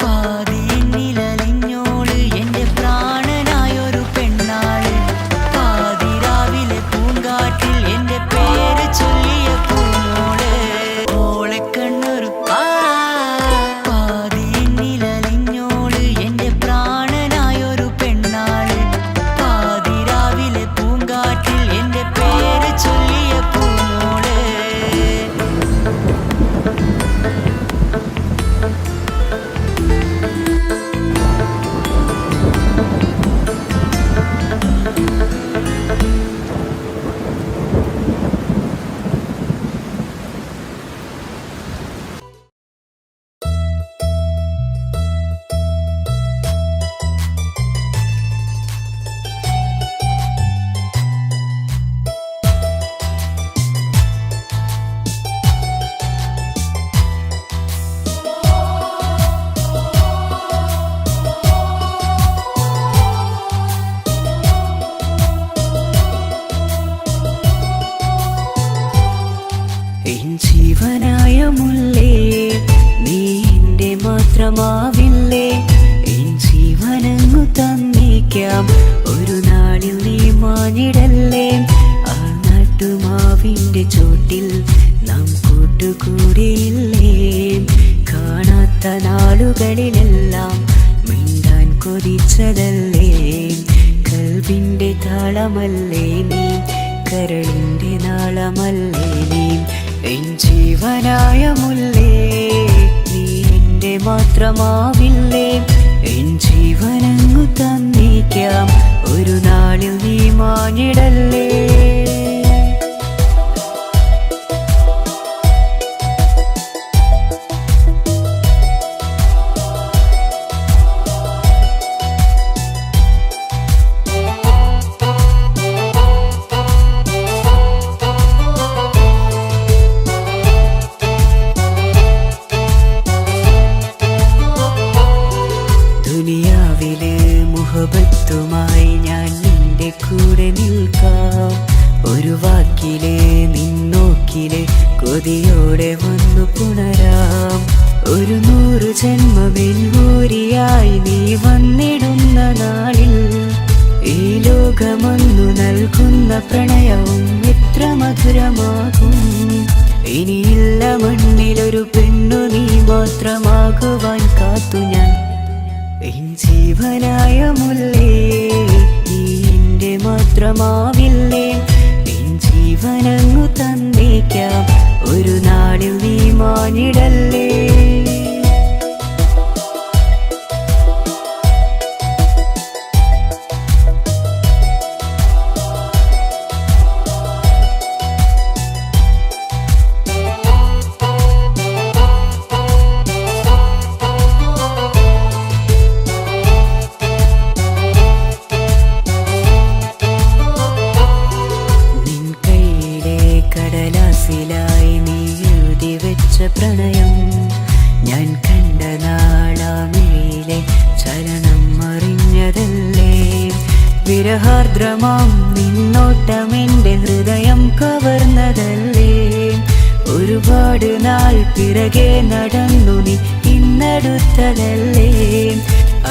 പാതിയെന്നിലലിഞ്ഞോള് എന്റെ പ്രാണനായൊരു പെണ്ണാള്. പാതിരാവിലെ പൂങ്കാറ്റിൽ എന്റെ പേര് ചൊല്ലിയ പൂമോള്. ഓളെ കണ്ണൊരു പാതിയെന്നിലലിഞ്ഞോള് എന്റെ പ്രാണനായൊരു പെണ്ണാള്. പാതിരാവിലെ പൂങ്കാറ്റിൽ എന്റെ പേര് ചൊല്ലിയ പൂമോള്. എൻ ജീവനായ മുല്ലേ നീ എന്റെ മാത്രമാവില്ലേ. എൻ ജീവനങ്ങു തന്നേക്കാം ഒരു നാളിൽ നീ മാഞ്ഞിടല്ലേ. ആ നാട്ടുമാവിന്റെ ചോട്ടിൽ നാം കൂട്ടുകൂടിയില്ലേ. കാണാത്ത നാളുകളിലെല്ലാം മിണ്ടാൻ കൊതിച്ചതല്ലേ. കൽവിന്റെ താളമല്ലേ നീ, കരളിന്റെ നാളമല്ലേ നീ. എൻ ജീവനായ മുല്ലേ നീ എന്റെ മാത്രമാവില്ലേ. എൻ ജീവനങ്ങു തന്നേക്കാം ഒരു നാളിൽ നീ മാഞ്ഞിടല്ലേ. ദുനിയാവിലെ മുഹബത്തുമായി ഞാൻ നിന്റെ കൂടെ നിൽക്കാം. ഒരു വാക്കിലെ നിന്നോക്കിലെ കൊതിയോടെ വന്നു പുണരാം. ഒരു 100 ജന്മമെൻകൂരിയായി നീ വന്നിടുന്ന നാളിൽ ഈ ലോകമൊന്നു നൽകുന്ന പ്രണയവും എത്ര മധുരമാകും. ഇനിയില്ല മണ്ണിലൊരു പെണ്ണു നീ മാത്രമാകുവാൻ കാത്തു ഞാൻ. എൻ ജീവനായ മുല്ലേ നീ എന്റെ മാത്രമാവില്ലേ. എൻ ജീവനങ്ങു തന്നേക്കാം ഒരു നാളിൽ നീ മാഞ്ഞിടല്ലേ. കടലാസിലായി നീ എഴുതി വെച്ച പ്രണയം സ്നേഹഹാർദ്രമാം നിന്നോട്ടം എൻ്റെ ഹൃദയം കവർന്നതല്ലേ. ഒരുപാട് നാൾ പിറകെ നടന്നു നീ ഇന്നടുത്തതല്ലേ.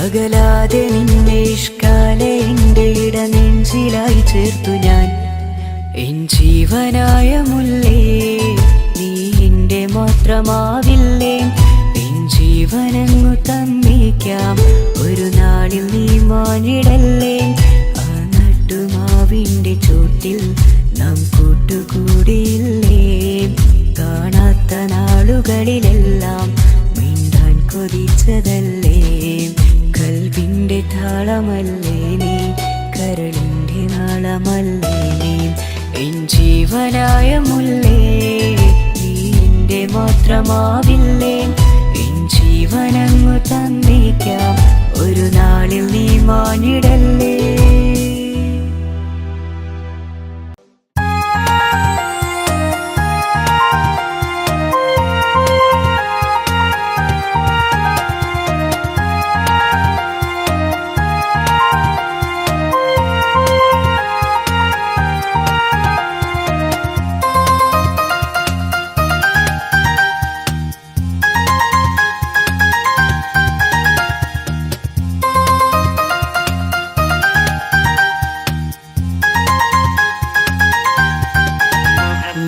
അകലാതെ നിന്നെ ഇഷ്കാലെ എൻ്റെ ഇടനെഞ്ചിലായി ചേർത്തു ഞാൻ. എൻ ജീവനായ മുല്ലേ നീ എൻ്റെ മാത്രമാവില്ലേ. എൻ ജീവനങ്ങു തന്നേക്കാം ഒരു നാളിൽ നീ മാനിടല്ലേ. ആ നട്ടുമാവിൻ്റെ ചോട്ടിൽ നാം കൂട്ടുകൂടിയില്ലേ. കാണാത്ത നാളുകളിലെല്ലാം മിണ്ടാൻ കൊതിച്ചതല്ലേ. കൽവിൻ്റെ താളമല്ലേ നീ, കരളിൻ്റെ നാളമല്ലേ നീ. എൻ ജീവനായ മുല്ലേ നീ എൻ്റെ മാത്രമാവില്ലേ. എൻ ജീവനങ്ങു തന്നേക്കാം ഒരു നാളിൽ നീ മാനിടല്ലേ.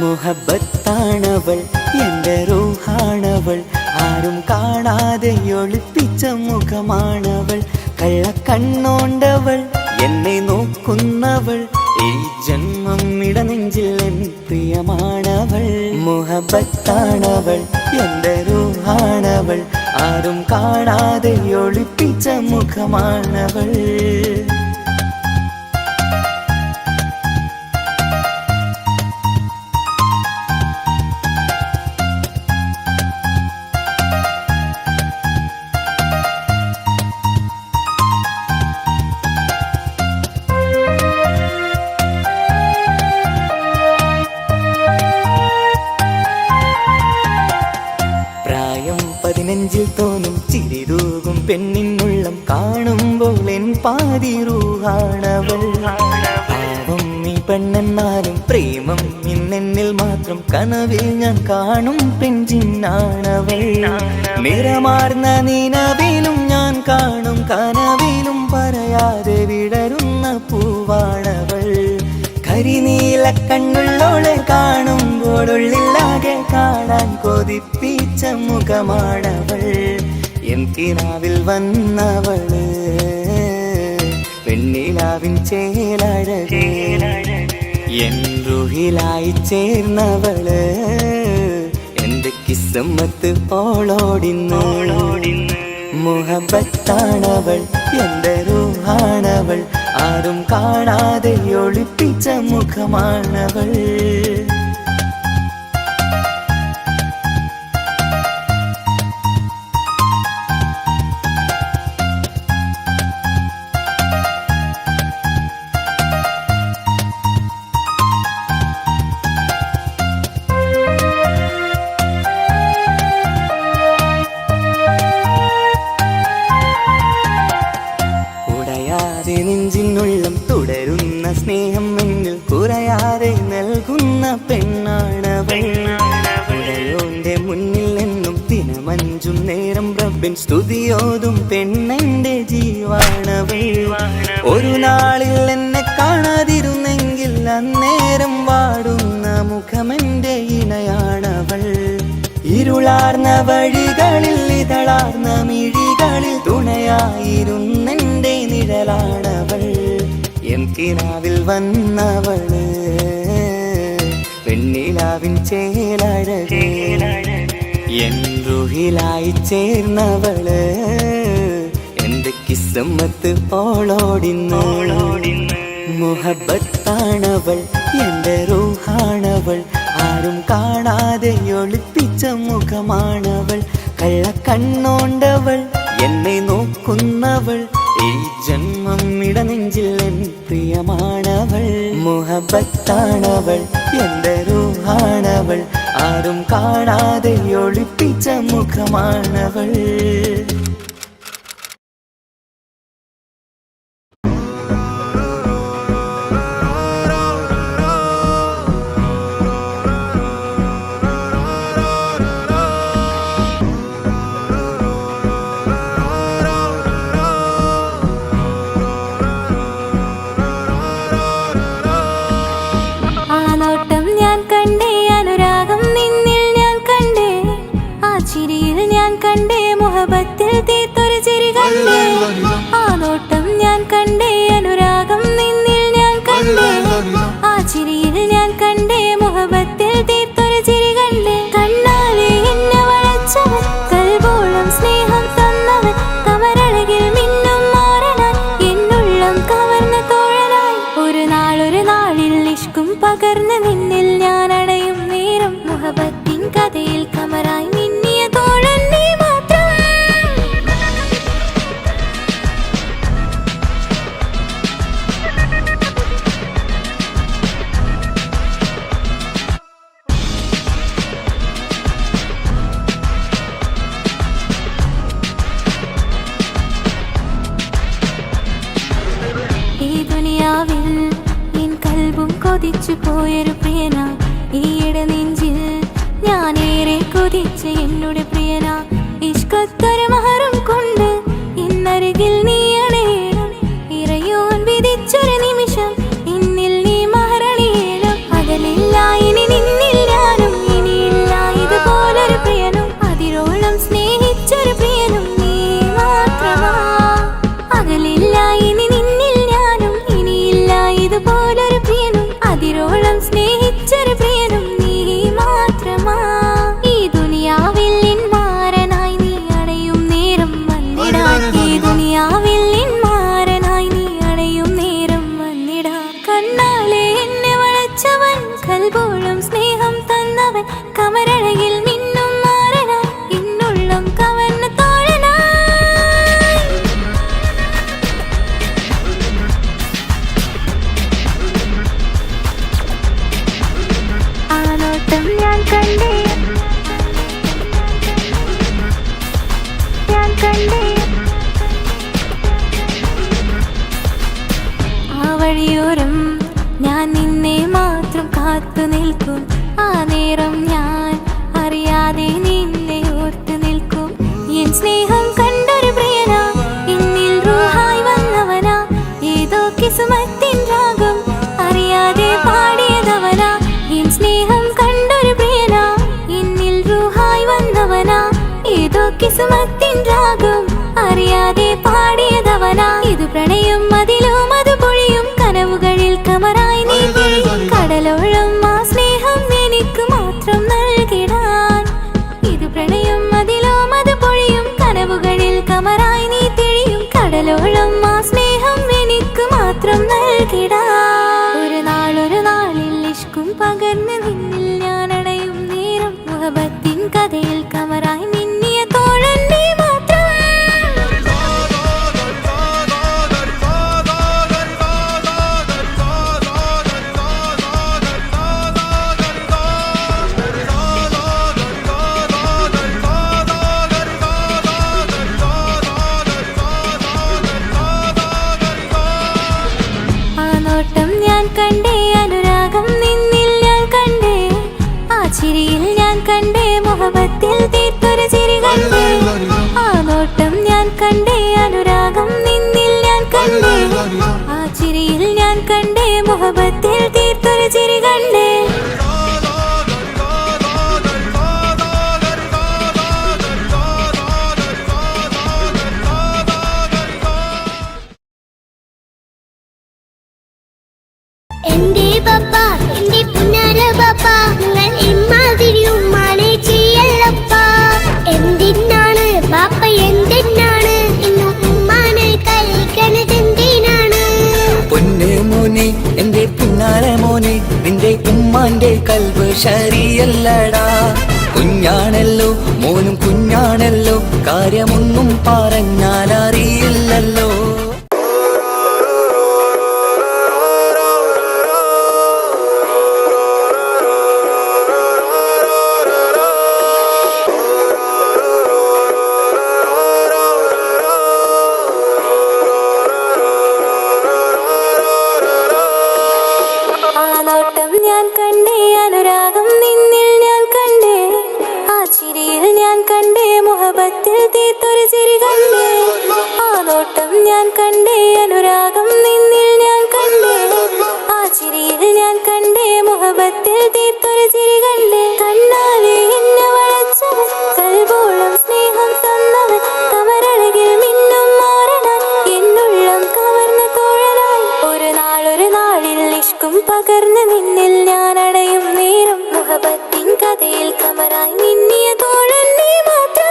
മുഹബത്താണവൾ എൻ്റെ റൂഹാണവൾ. ആരും കാണാതെ ഒളിപ്പിച്ച മുഖമാണവൾ. കള്ളക്കണ്ണോണ്ടവൾ എന്നെ നോക്കുന്നവൾ. ഈ ജന്മം ഇടനെഞ്ചിൽ എൻ പ്രിയമാണവൾ. മുഹബത്താണവൾ എൻ്റെ റൂഹാണവൾ. ആരും കാണാതെ ഒളിപ്പിച്ച മുഖമാണവൾ. നെഞ്ചിൽ തോന്നും ചിരിതൂകും പെണ്ണിനുള്ളം കാണുമ്പോൾ എൻ പാതി റൂഹാണവൾ. പാവം നീ പെണ്ണെന്നാലും പ്രേമം ഇന്നെന്നിൽ മാത്രം. കനവിൽ ഞാൻ കാണും പെൺജിന്നാണവൾ. നിറമാർന്ന നിലവിലും ഞാൻ കാണും കനവിലും പറയാതെ വിടരുന്ന പൂവാണവൾ. കരിനീല കണ്ണുള്ളോളെ കാണുമ്പോഴുള്ളിലാകെ കാണാൻ കൊതിപ്പിച്ച മുഖമാണവൾ. എൻ കിനാവിൽ വന്നവള് പെണ്ണിലാവിൻ ചേലഴകേ. എൻ റുഹിലായി ചേർന്നവള് എന്റെ കിസ്മത്ത് ഓളോടിന്ന്. മുഹബത്താണവൾ എൻ്റെ റൂഹാണവൾ. ആരും കാണാതെ ഒളിപ്പിച്ച മുഖമാണവൾ. നെഞ്ചിനുള്ളം തുടരുന്ന സ്നേഹം എന്നിൽ കുറയാതെ നൽകുന്ന പെണ്ണാണവൾ. ഉടയോന്റെ മുന്നിൽ എന്നും ദിനമഞ്ചും നേരം റബ്ബിൻ സ്തുതിയോതും പെണ്ണെന്റെ ജീവാണവൾ. ഒരു നാളിൽ എന്നെ കാണാതിരുന്നെങ്കിൽ അന്നേരം വാടുന്ന മുഖമെന്റെ ഇണയാണവൾ. ഇരുളാർന്ന വഴികളിൽ ഇതളാർന്ന മിഴികളിൽ തുണയായിരുന്നെന്റെ നിഴലാണവൾ. എൻ കിനാവിൽ വന്നവള് പെണ്ണിലാവിൻ ചേലഴകേ. എൻ റുഹിലായി ചേർന്നവള് എന്റെ കിസ്മത്ത് ഓളോടിന്ന്. മുഹബത്താണവൾ എൻ്റെ റൂഹാണവൾ. ആരും കാണാതെ ഒളിപ്പിച്ച മുഖമാണവൾ. കള്ളക്കണ്ണോണ്ടവൾ എന്നെ നോക്കുന്നവൾ. ഈ ജന്മം ഇടനെഞ്ചിൽ എൻ പ്രിയമാണവൾ. മുഹബത്താണവൾ എൻ്റെ റൂഹാണവൾ. ആരും കാണാതെ ഒളിപ്പിച്ച മുഖമാണവൾ. കണ്ടേ ആ നോട്ടം ഞാൻ കണ്ടേ അനുരാഗം നിന്നിൽ ഞാൻ കണ്ടേ ആ ചിരിയിൽ ഞാൻ കണ്ടേ മുഹബത്തിൽ തീർത്തൊരു ചിരി കണ്ടേ കണ്ണാലെ എന്നെ വളച്ചവൻ കൽബോളം സ്നേഹം തന്നവൻ കമരഴകിൽ മിന്നും മാറനായി എന്നുള്ളം കവർന്ന തോഴനായി ഒരു നാളിൽ ഇഷ്കും പകർന്ന് നിന്നിൽ ഞാൻ അടയും നേരം മുഹബത്തിൻ കഥയിൽ കമറായി മിന്നിയ തോഴൻ നീ മാത്രം ഈ ദുനിയാവിൽ എൻ കൽബും കൊതിച്ചു പോയൊരു പ്രിയന ഈയിട നെഞ്ചിൽ ഞാനേറെ കൊതിച്ച് എന്നോട് പ്രിയന ഇഷ്കത്തൊരു മഹറും കൊണ്ട് ഇന്നരികിൽ നീ അണയണം ഇറയോൻ വിധിച്ചൊരു നിമിഷം ഇന്നിൽ നീ മഹറണിയണം അകലില്ല ഇനി നിന്നിൽ ഞാനും ഇനിയില്ല ഇതുപോലൊരു പ്രിയനും അതിരോളം സ്നേഹിച്ചൊരു പ്രിയനും നീ മാത്രമാ അകലില്ല ഇനി നിന്നിൽ ഞാനും ഇനിയില്ല ഇതുപോലൊരു പ്രിയനും അതിരോളം സ്നേഹിച്ചൊരു പ്രിയനും നീ മാത്രമാ ഈ ദുനിയാവിൽ എൻ മാരനായി നീ അടയും നേരം വന്നിടാൻ ഈ ദുനിയാവിൽ എൻ മാരനായി നീ അടയും നേരം വന്നിടാൻ കണ്ണാലെ എന്നെ വളച്ചവൻ കൽബോളം സ്നേഹം തന്നവൻ കമരഴകിൽ മിന്നും മാറനായി എന്നുള്ളം കവർന്ന തോഴനായി ആ നോട്ടം ഞാൻ കണ്ടേ ആ വഴിയോരം ഞാൻ നിന്നെ മാത്രം കാത്തു നിൽക്കും ആ നേരം ഞാൻ അറിയാതെ നിന്നെ ഓർത്തു നിൽക്കും എൻ സ്നേഹം കണ്ടൊരു പ്രിയന എന്നിൽ റൂഹായി വന്നവനാ ഏതോ കിസുമത്തിൻ രാഗം അറിയാതെ പാടിയതവനാ എൻ സ്നേഹം കണ്ടൊരു പ്രിയന എന്നിൽ റൂഹായി വന്നവനാ ഏതോ കിസുമത്തിൻ രാഗം അറിയാതെ പാടിയതവനാ ഇത് പ്രണയം അതിലും അത് പൊഴിയും കനവുകളിൽ കമറായി നീ കടലോളം ആ സ്നേഹം എനിക്ക് മാത്രം നൽകിടാൻ ഇത് പ്രണയം അതിലും അത് പൊഴിയും കനവുകളിൽ കമറായി നീ തെളിയും കടലോളം ആ സ്നേഹം എനിക്ക് മാത്രം നൽകിടാൻ ഒരു നാളിൽ ഇഷ്കും പകർന്ന് നിന്നിൽ ഞാൻ അടയും നേരം മുഹബത്തിൻ കഥയിൽ കമറായി മിന്നിയ തോഴൻ നീ മാത്രം ആ നോട്ടം ഞാൻ കണ്ടേ അനുരാഗം നിന്നിൽ ഞാൻ കണ്ടേ ആ ചിരിയിൽ ഞാൻ കണ്ടേ മുഹബത്തിൽ തീർത്തൊരു ചിരി കണ്ടേ ആ നോട്ടം ഞാൻ കണ്ടേ അനുരാഗം നിന്നിൽ ഞാൻ കണ്ടേ ആ ചിരിയിൽ ഞാൻ കണ്ടേ മുഹബത്തിൽ തീർത്തൊരു ചിരി കണ്ടേ എന്റെ പപ്പ എന്റെ പുന്നാര പപ്പ നിങ്ങൾ ഇമ്മാതിരി ഉമ്മാനെ ചെയ്യല്ലപ്പ എന്തിനാണ് പാപ്പ എന്തിനാണ് ഇന്ന് ഉമ്മാനെ കളിക്കണത് എന്തിനാണ് പൊന്നെ മോനെ എന്റെ പിന്നാലെ മോനെ നിന്റെ ഉമ്മാന്റെ കൽബ് ശരിയല്ലടാ കുഞ്ഞാണല്ലോ മോനും കുഞ്ഞാണല്ലോ കാര്യമൊന്നും പറഞ്ഞാൽ അറിയില്ലല്ലോ ഞാൻ കണ്ടേ അനുരാഗം നിന്നിൽ ഞാൻ കണ്ടേ ആ ചിരിയിൽ ഞാൻ കണ്ടേ മുഹബത്തിൽ തീർത്തൊരു ചിരി കണ്ടേ ആ നോട്ടം ഞാൻ കണ്ടേ അനുരാഗം നിന്നിൽ ഞാൻ കണ്ടേ ആ ചിരിയിൽ ഞാൻ കണ്ടേ മുഹബത്തിൽ തീർത്തൊരു ചിരി കണ്ടേ കണ്ണാലെ എന്നെ വളച്ചവൻ കൽബോളം സ്നേഹം തന്നവൻ കമരഴകിൽ മിന്നും പകർന്ന് നിന്നിൽ ഞാൻ അടയും നേരം മുഹബത്തിൻ കഥയിൽ കമറായി മിന്നിയ തോഴൻ നീ മാത്രം.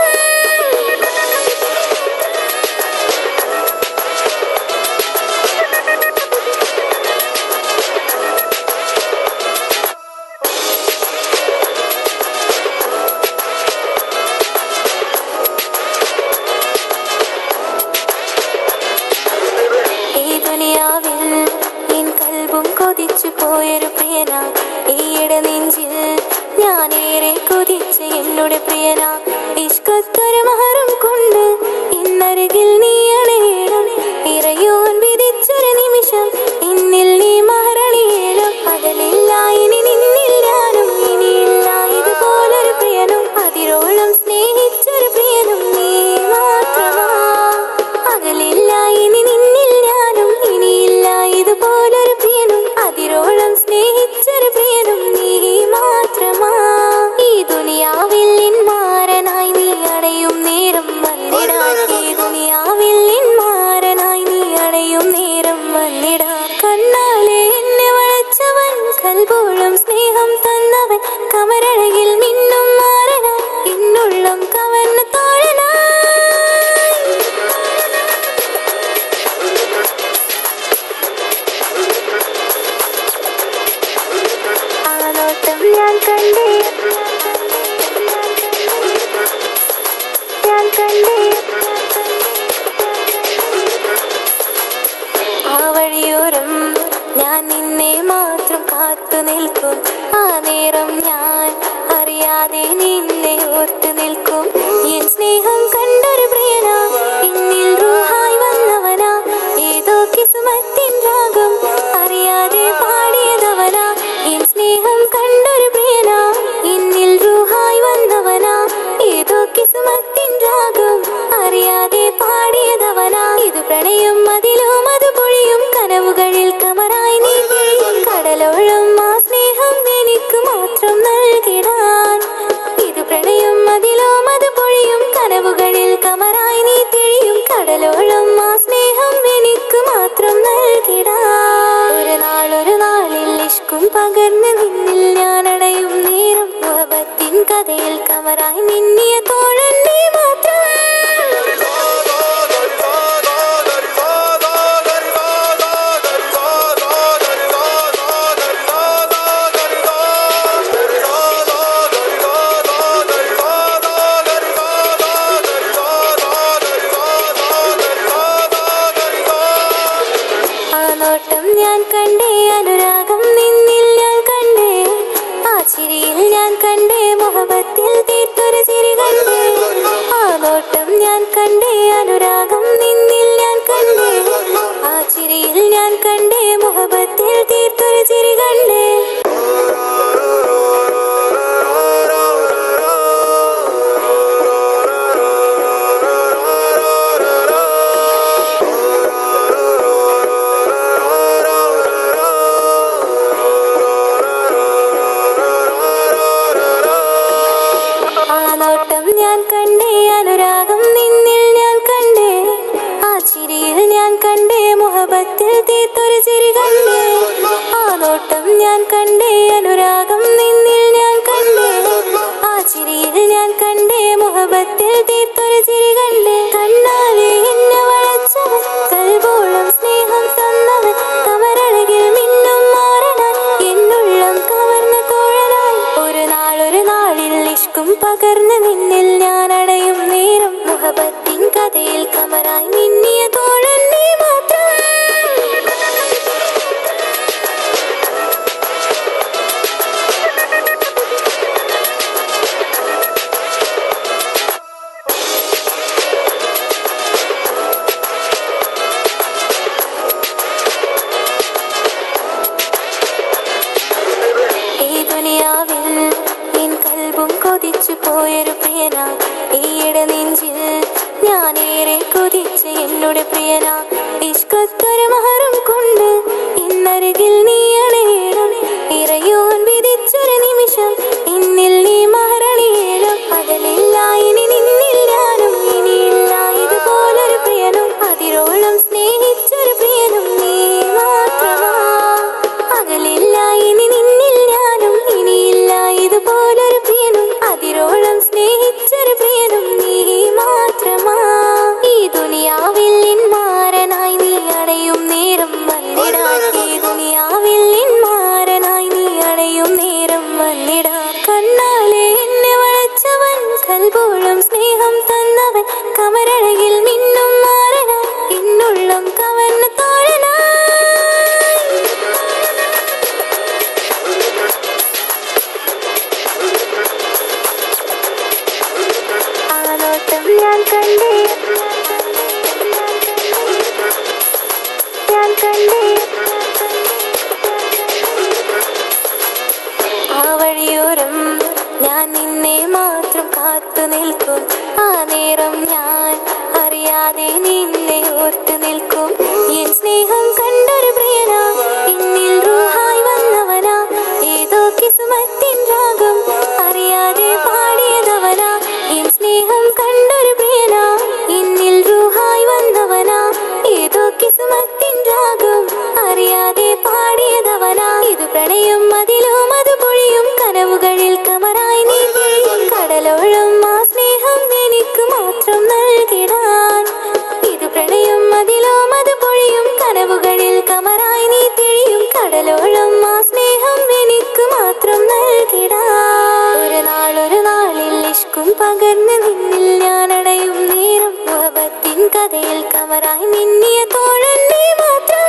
കൊതിച്ചു പോയൊരു പ്രിയന ഈയിടെ നെഞ്ചിൽ ഞാനേറെ കൊതിച്ച് എന്നോട് പ്രിയന ഇഷ്കത്തൊരു മഹറും കൊണ്ട് ഇന്നരികിൽ നീ അണയണം. ഇറയോൻ വിധിച്ചൊരു നിമിഷം ഇന്നിൽ നീ മഹറണിയേണം. പകലില്ല ഇനി നിന്നിൽ ഞാനും ഇനിയില്ല ഇതുപോലൊരു പ്രിയനും അതിരോളം സ്നേഹിച്ചൊരു പ്രിയനും നീ മാത്രമാ. പകലില്ല ഇനി നിന്നിൽ ഞാനും ഇനിയില്ല ഇതുപോലൊരു പ്രിയനും അതിരോളം സ്നേഹിച്ചൊരു പ്രിയനും നീ മാത്രമാ. ഈ ദുനിയാവിൽ മാരനായി നീ അടയും നേരം വന്നിടാൻ. ഈ ദുനിയാവിൽ മാരനായി നീ അടയും നേരം വന്നിടാൻ. കണ്ണാലെ എന്നെ വളച്ചവൻ കൽബോളം സ്നേഹം തന്നവൻ കമരഴകിൽ മിന്നും മാരനായി എന്നുള്ളം കവർന്ന തോഴനായി. ഞാൻ കണ്ടേ ആ വഴിയോരം ഞാൻ നിന്നെ മാത്രം കാത്തു നിൽക്കും. ആ നേരം ഞാൻ അറിയാതെ നിന്നെ ഓർത്തു നിൽക്കും. എൻ സ്നേഹം കണ്ടൊരു പ്രിയനാ എന്നിൽ റൂഹായി വന്നവനാ. ഏതോ കിസ്മത്തിൻ രാഗം അറിയാതെ പാടിയതവനാ. എൻ സ്നേഹം കണ്ടൊരു പ്രിയനാ എന്നിൽ റൂഹായി വന്നവനാ. ഏതോ കിസ്മത്തിൻ രാഗം അറിയാതെ പാടിയതവനാ. ഇത് പ്രണയം അതിലും അത് പൊഴിയും കനവുകളിൽ കമറായി നീ പൊഴിയും. കടലോളം ആ സ്നേഹം എനിക്ക് മാത്രം നൽകിടാൻ. ഇത് പ്രണയം അതിലും അത് പൊഴിയും കനവുകളിൽ കമറായി നീ തിഴിയും. കടലോളം ആ സ്നേഹം എനിക്ക് മാത്രം നൽകിടാൻ. ഒരു നാളിൽ ഇഷ്കും പകർന്ന് നിന്നിൽ ഞാൻ അടയും നേരം മുഹബത്തിൻ കഥയിൽ കമറായി മിന്നിയ തോഴൻ നീ മാത്രം. ഞാൻ കണ്ടേ അനുരാഗം നിന്നിൽ ഞാൻ കണ്ടേ. ആ ചിരിയിൽ ഞാൻ കണ്ടേ മുഹബത്തിൽ തീർത്തൊരു ചിരി കണ്ടേ. ആ നോട്ടം ഞാൻ കണ്ടേ അനുരാഗം നിന്നിൽ ഞാൻ കണ്ടേ. ആ ചിരിയിൽ ഞാൻ കണ്ടേ മുഹബത്തിൽ തീർത്തൊരു ചിരി കണ്ടേ. ഞാൻ കണ്ടേ അനുരാഗം നിന്നിൽ ഞാൻ കണ്ടേ. ആ ചിരിയിൽ ഞാൻ കണ്ടേ മുഹബത്തിൽ തീർത്തൊരു ചിരി കണ്ടേ. ആ നോട്ടം ഞാൻ കണ്ടേ അനുരാഗം നിന്നിൽ ഞാൻ കണ്ടേ. ആ ചിരിയിൽ ഞാൻ കണ്ടേ മുഹബത്തിൽ തീർത്തൊരു ചിരി കണ്ടേ. കണ്ണാലെ എന്നെ വളച്ചവൻ കൽബോളം സ്നേഹം തന്നവൻ കമരഴകിൽ മിന്നും മാറനാൻ എന്നുള്ളം കവർന്ന തോഴനായി. ഒരു നാളിൽ ഇഷ്കും പകർന്ന് നിന്നിൽ ഞാൻ അടയും നേരം മുഹബത്തിൻ കഥയിൽ കമറായി മിന്നിയ തോഴൻ നീ മാത്രം. ഈ ദുനിയാവിൽ എൻ കൽബും കൊതിച്ചു പോയൊരു പ്രിയനാ ഈയിടെ നെഞ്ചിൽ ഞാനേറെ കൊതിച്ച് എന്നോട് പ്രിയനാ. ഇഷ്കത്തൊരു മഹറും കൊണ്ട് ഇന്നരികിൽ നീ അണയണം. ഇറയോൻ വിധിച്ചൊരു നിമിഷം ഇന്നിൽ നീ മഹറണിയേണം. പകലില്ല ഇനി നിന്നിൽ ഞാനും ഇനിയില്ല ഇതുപോലൊരു പ്രിയനും അതിരോളം സ്നേഹിച്ചൊരു പ്രിയനും നീ മാത്രമാ. പകലില്ല കണ്ടേ ആ വഴിയോരം ഞാൻ നിന്നെ മാത്രം കാത്തു നിൽക്കും ആ നേരം ഞാൻ അറിയാതെ നിന്നെ ഓർത്തു നിൽക്കും എൻ സ്നേഹം കണ്ടൊരു പ്രിയനാ എന്നിൽ റൂഹായി വന്നവനാ ഏതോ കിസ്മത്തിൻ രാഗം അറിയാതെ പാടിയതവനാ എൻ സ്നേഹം കണ്ടൊരു പ്രിയനാ എന്നിൽ റൂഹായി വന്നവനാ ഏതോ കിസ്മത്തിൻ രാഗം അറിയാതെ പാടിയതവനാ ഇത് പ്രണയം അതിലും അത് പൊഴിയും കനവുകളിൽ കമറായി നീ കടലോളം ആ സ്നേഹം എനിക്ക് മാത്രം നൽകിടാൻ ഇത് പ്രണയം അതിലും അത് പൊഴിയും കനവുകളിൽ കമറായി നീ തിഴിയും കടലോളം ആ സ്നേഹം എനിക്ക് മാത്രം നൽകിടാൻ ഒരു നാളിൽ ഇഷ്കും പകർന്ന് നിന്നിൽ ഞാൻ അടയും നേരം മുഹബത്തിൻ കഥയിൽ കമറായി മിന്നിയ തോഴൻ നീ മാത്രം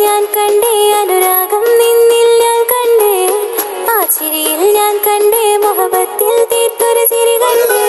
ഞാൻ കണ്ടേ അനുരാഗം നിന്നിൽ ഞാൻ കണ്ടേ ആ ചിരിയിൽ ഞാൻ കണ്ടേ മുഹബത്തിൽ തീർത്തൊരു ചിരി കണ്ടേ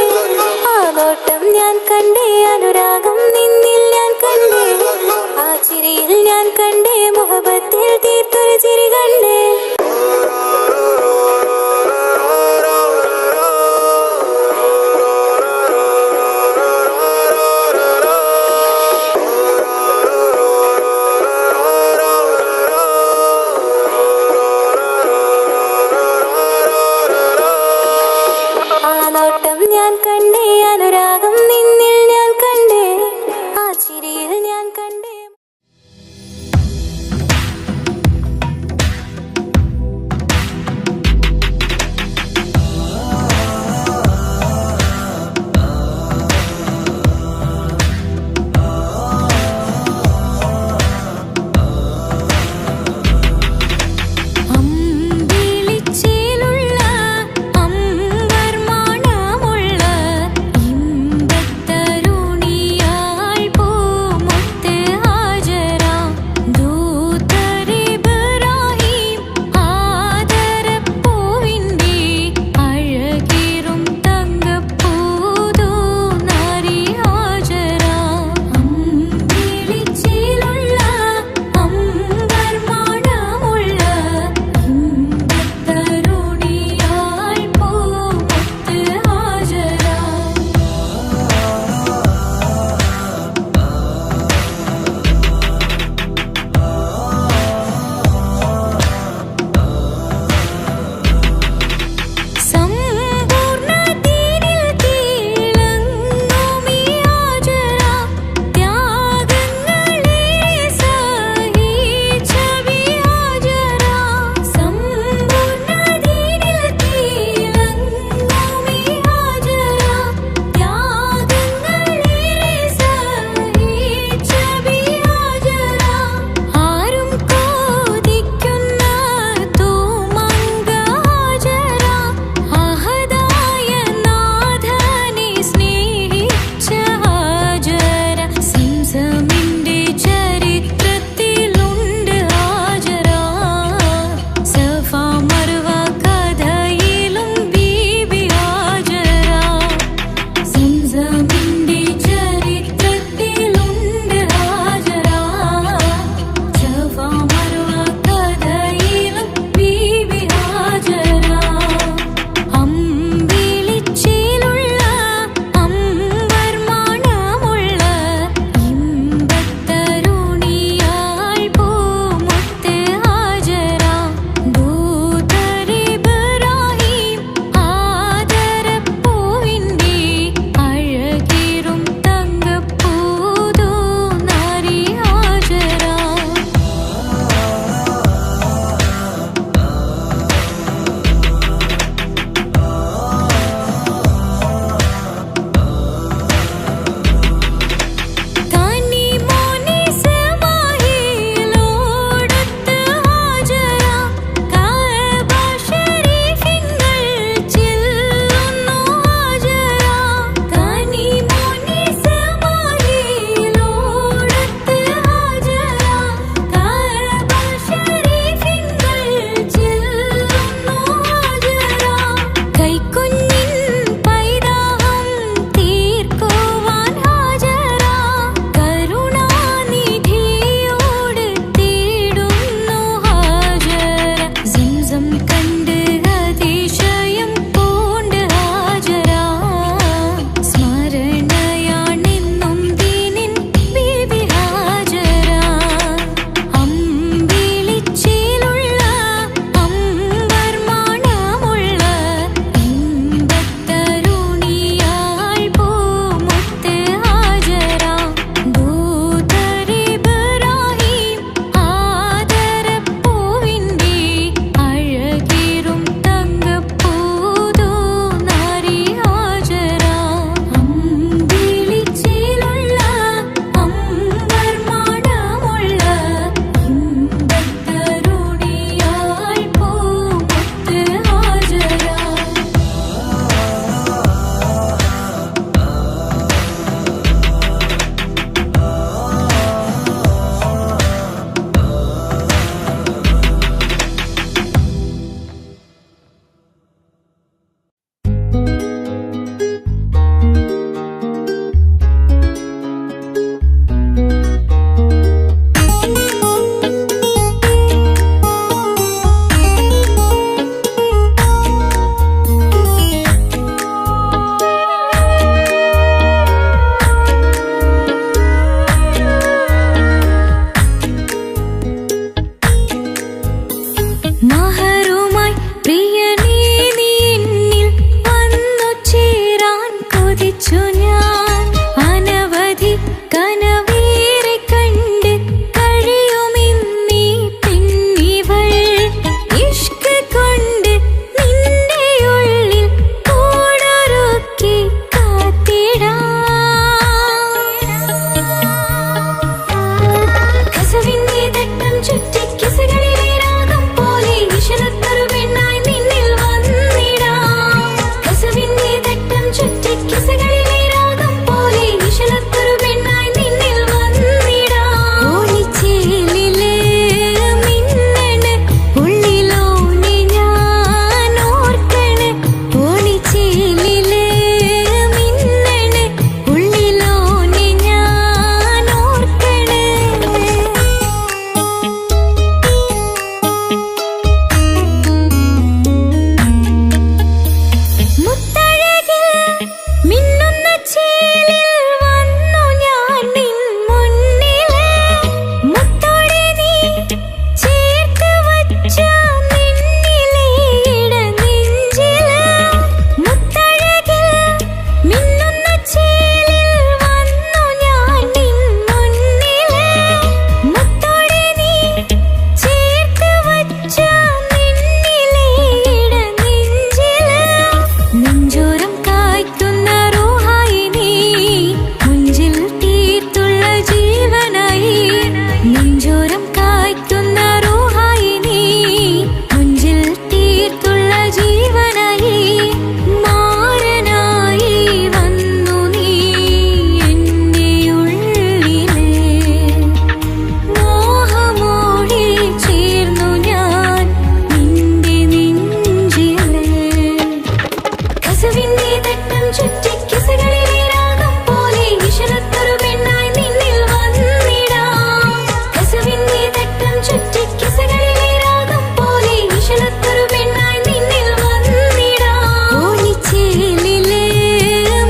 ചുറ്റിക്കിസകളിലെ രാഗം പോലെ ഇശലത്തൊരു പെണ്ണായി നിന്നിൽ വന്നിടാം. കസവിന്റെ തട്ടം ചുറ്റിക്കിസകളിലെ രാഗം പോലെ ഇശലത്തൊരു പെണ്ണായി നിന്നിൽ വന്നിടാം. ഓണിച്ചേലിലെ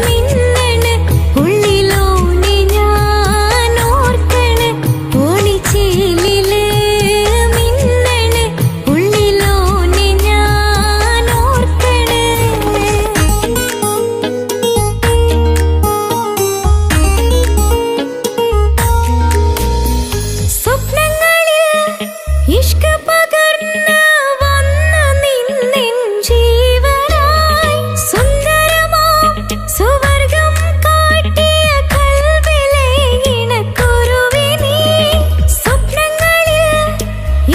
മിന്നണ് ഉള്ളിലോനെ ഞാൻ ഓർക്കണ്. ഓണിച്ചേലിലെ മിന്നണ് ഉള്ളിലോനെ ഞാൻ ഓർക്കണ്. സ്വപ്നങ്ങളിൽ ഇഷ്ക പകർന്ന് വന്ന നിന്നിൻ ജീവനായി സുന്ദരമാം സുവർഗം കാട്ടിയ കൽവിലെ ഇണക്കുരുവിനീ. സ്വപ്നങ്ങളിൽ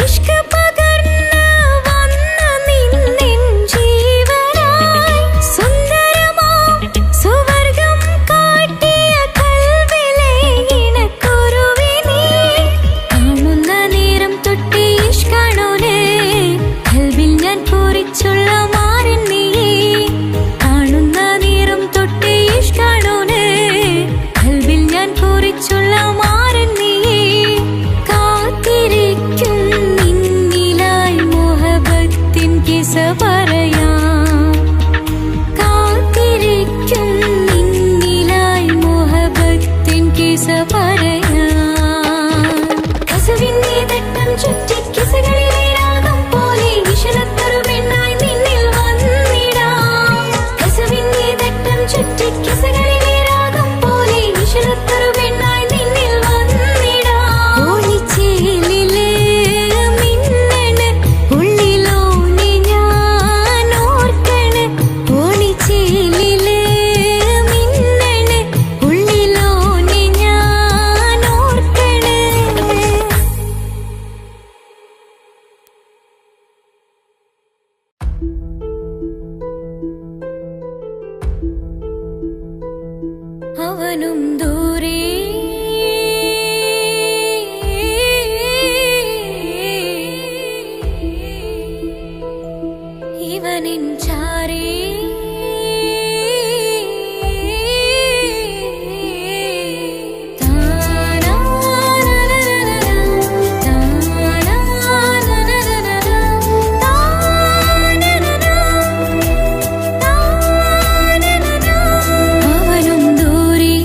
ഇഷ്ക പകർന്ന് വന്ന നിന്നിൻ ജീവനായി സുന്ദരമാം സുവർഗം കാട്ടിയ കൽവിലെ ഇണക്കുരുവിനീ. കാണുന്ന നേരം തൊട്ടേ ഇഷ്കാണോനെ കൽവിൽ ഞാൻ പൂരിച്ചുള്ള മാരൻ നീയേ. കാണുന്ന നേരം തൊട്ടേ ഇഷ്കാണോനെ കൽവിൽ ഞാൻ പൂരിച്ചുള്ള മാരൻ നീയേ. കാത്തിരിക്കും നിന്നിലായി മോഹബത്തിൻ കിസ പറയാം. കാത്തിരിക്കും നിന്നിലായി മോഹബത്തിൻ കിസ പറയാം. കസവിന്റെ തട്ടം ചുറ്റിക്കിസകളിലെ രാഗം പോലെ ഇശലത്തൊരു പെണ്ണായി നിന്നിൽ വന്നിടാം. കസവിന്റെ തട്ടം ചുറ്റിക്കിസകളിലെ രാഗം പോലെ ഇശലത്തൊരു പെണ്ണായി നിന്നിൽ വന്നിടാം. ഓണിച്ചേലിലെ മിന്നണ് ഉള്ളിലോനെ ഞാൻ ഓർക്കണ്. ഓണിച്ചേലിലെ മിന്നണ് ഉള്ളിലോനെ ഞാൻ ഓർക്കണ്. അവനും ദൂരെ ഇവനിൻ ചാരേ. അവനും ദൂരെ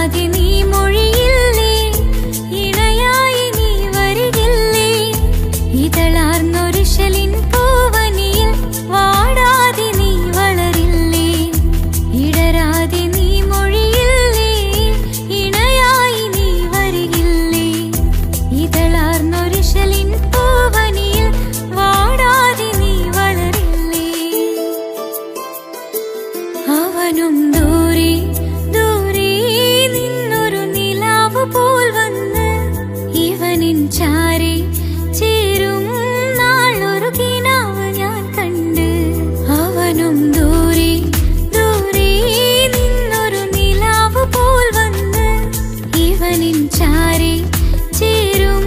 ഇടരാതെ നീ മൊഴിയില്ലേ, ഇണയായി നീ വരികില്ലേ, ഇതളാർന്നൊരു ശലിൻ പൂവനിയിൽ വാടാതെ നീ വളരില്ലേ, ഇടരാതെ നീ മൊഴിയില്ലേ, ഇണയായി നീ വരികില്ലേ, ഇതളാർന്നൊരു ശലിൻ പൂവനിയിൽ വാടാതെ നീ വളരില്ലേ. അവനും ദൂരെ ദൂരെ നിന്നൊരു നിലാവ് പോൽ വന്ന് ഇവനിൻ ചാരെ ചേരും നാളൊരു കിനാവ് ഞാൻ കണ്ട്. അവനും ദൂരെ ദൂരെ നിന്നൊരു നിലാവ് പോൽ വന്ന് ഇവനിൻ ചാരെ ചേരും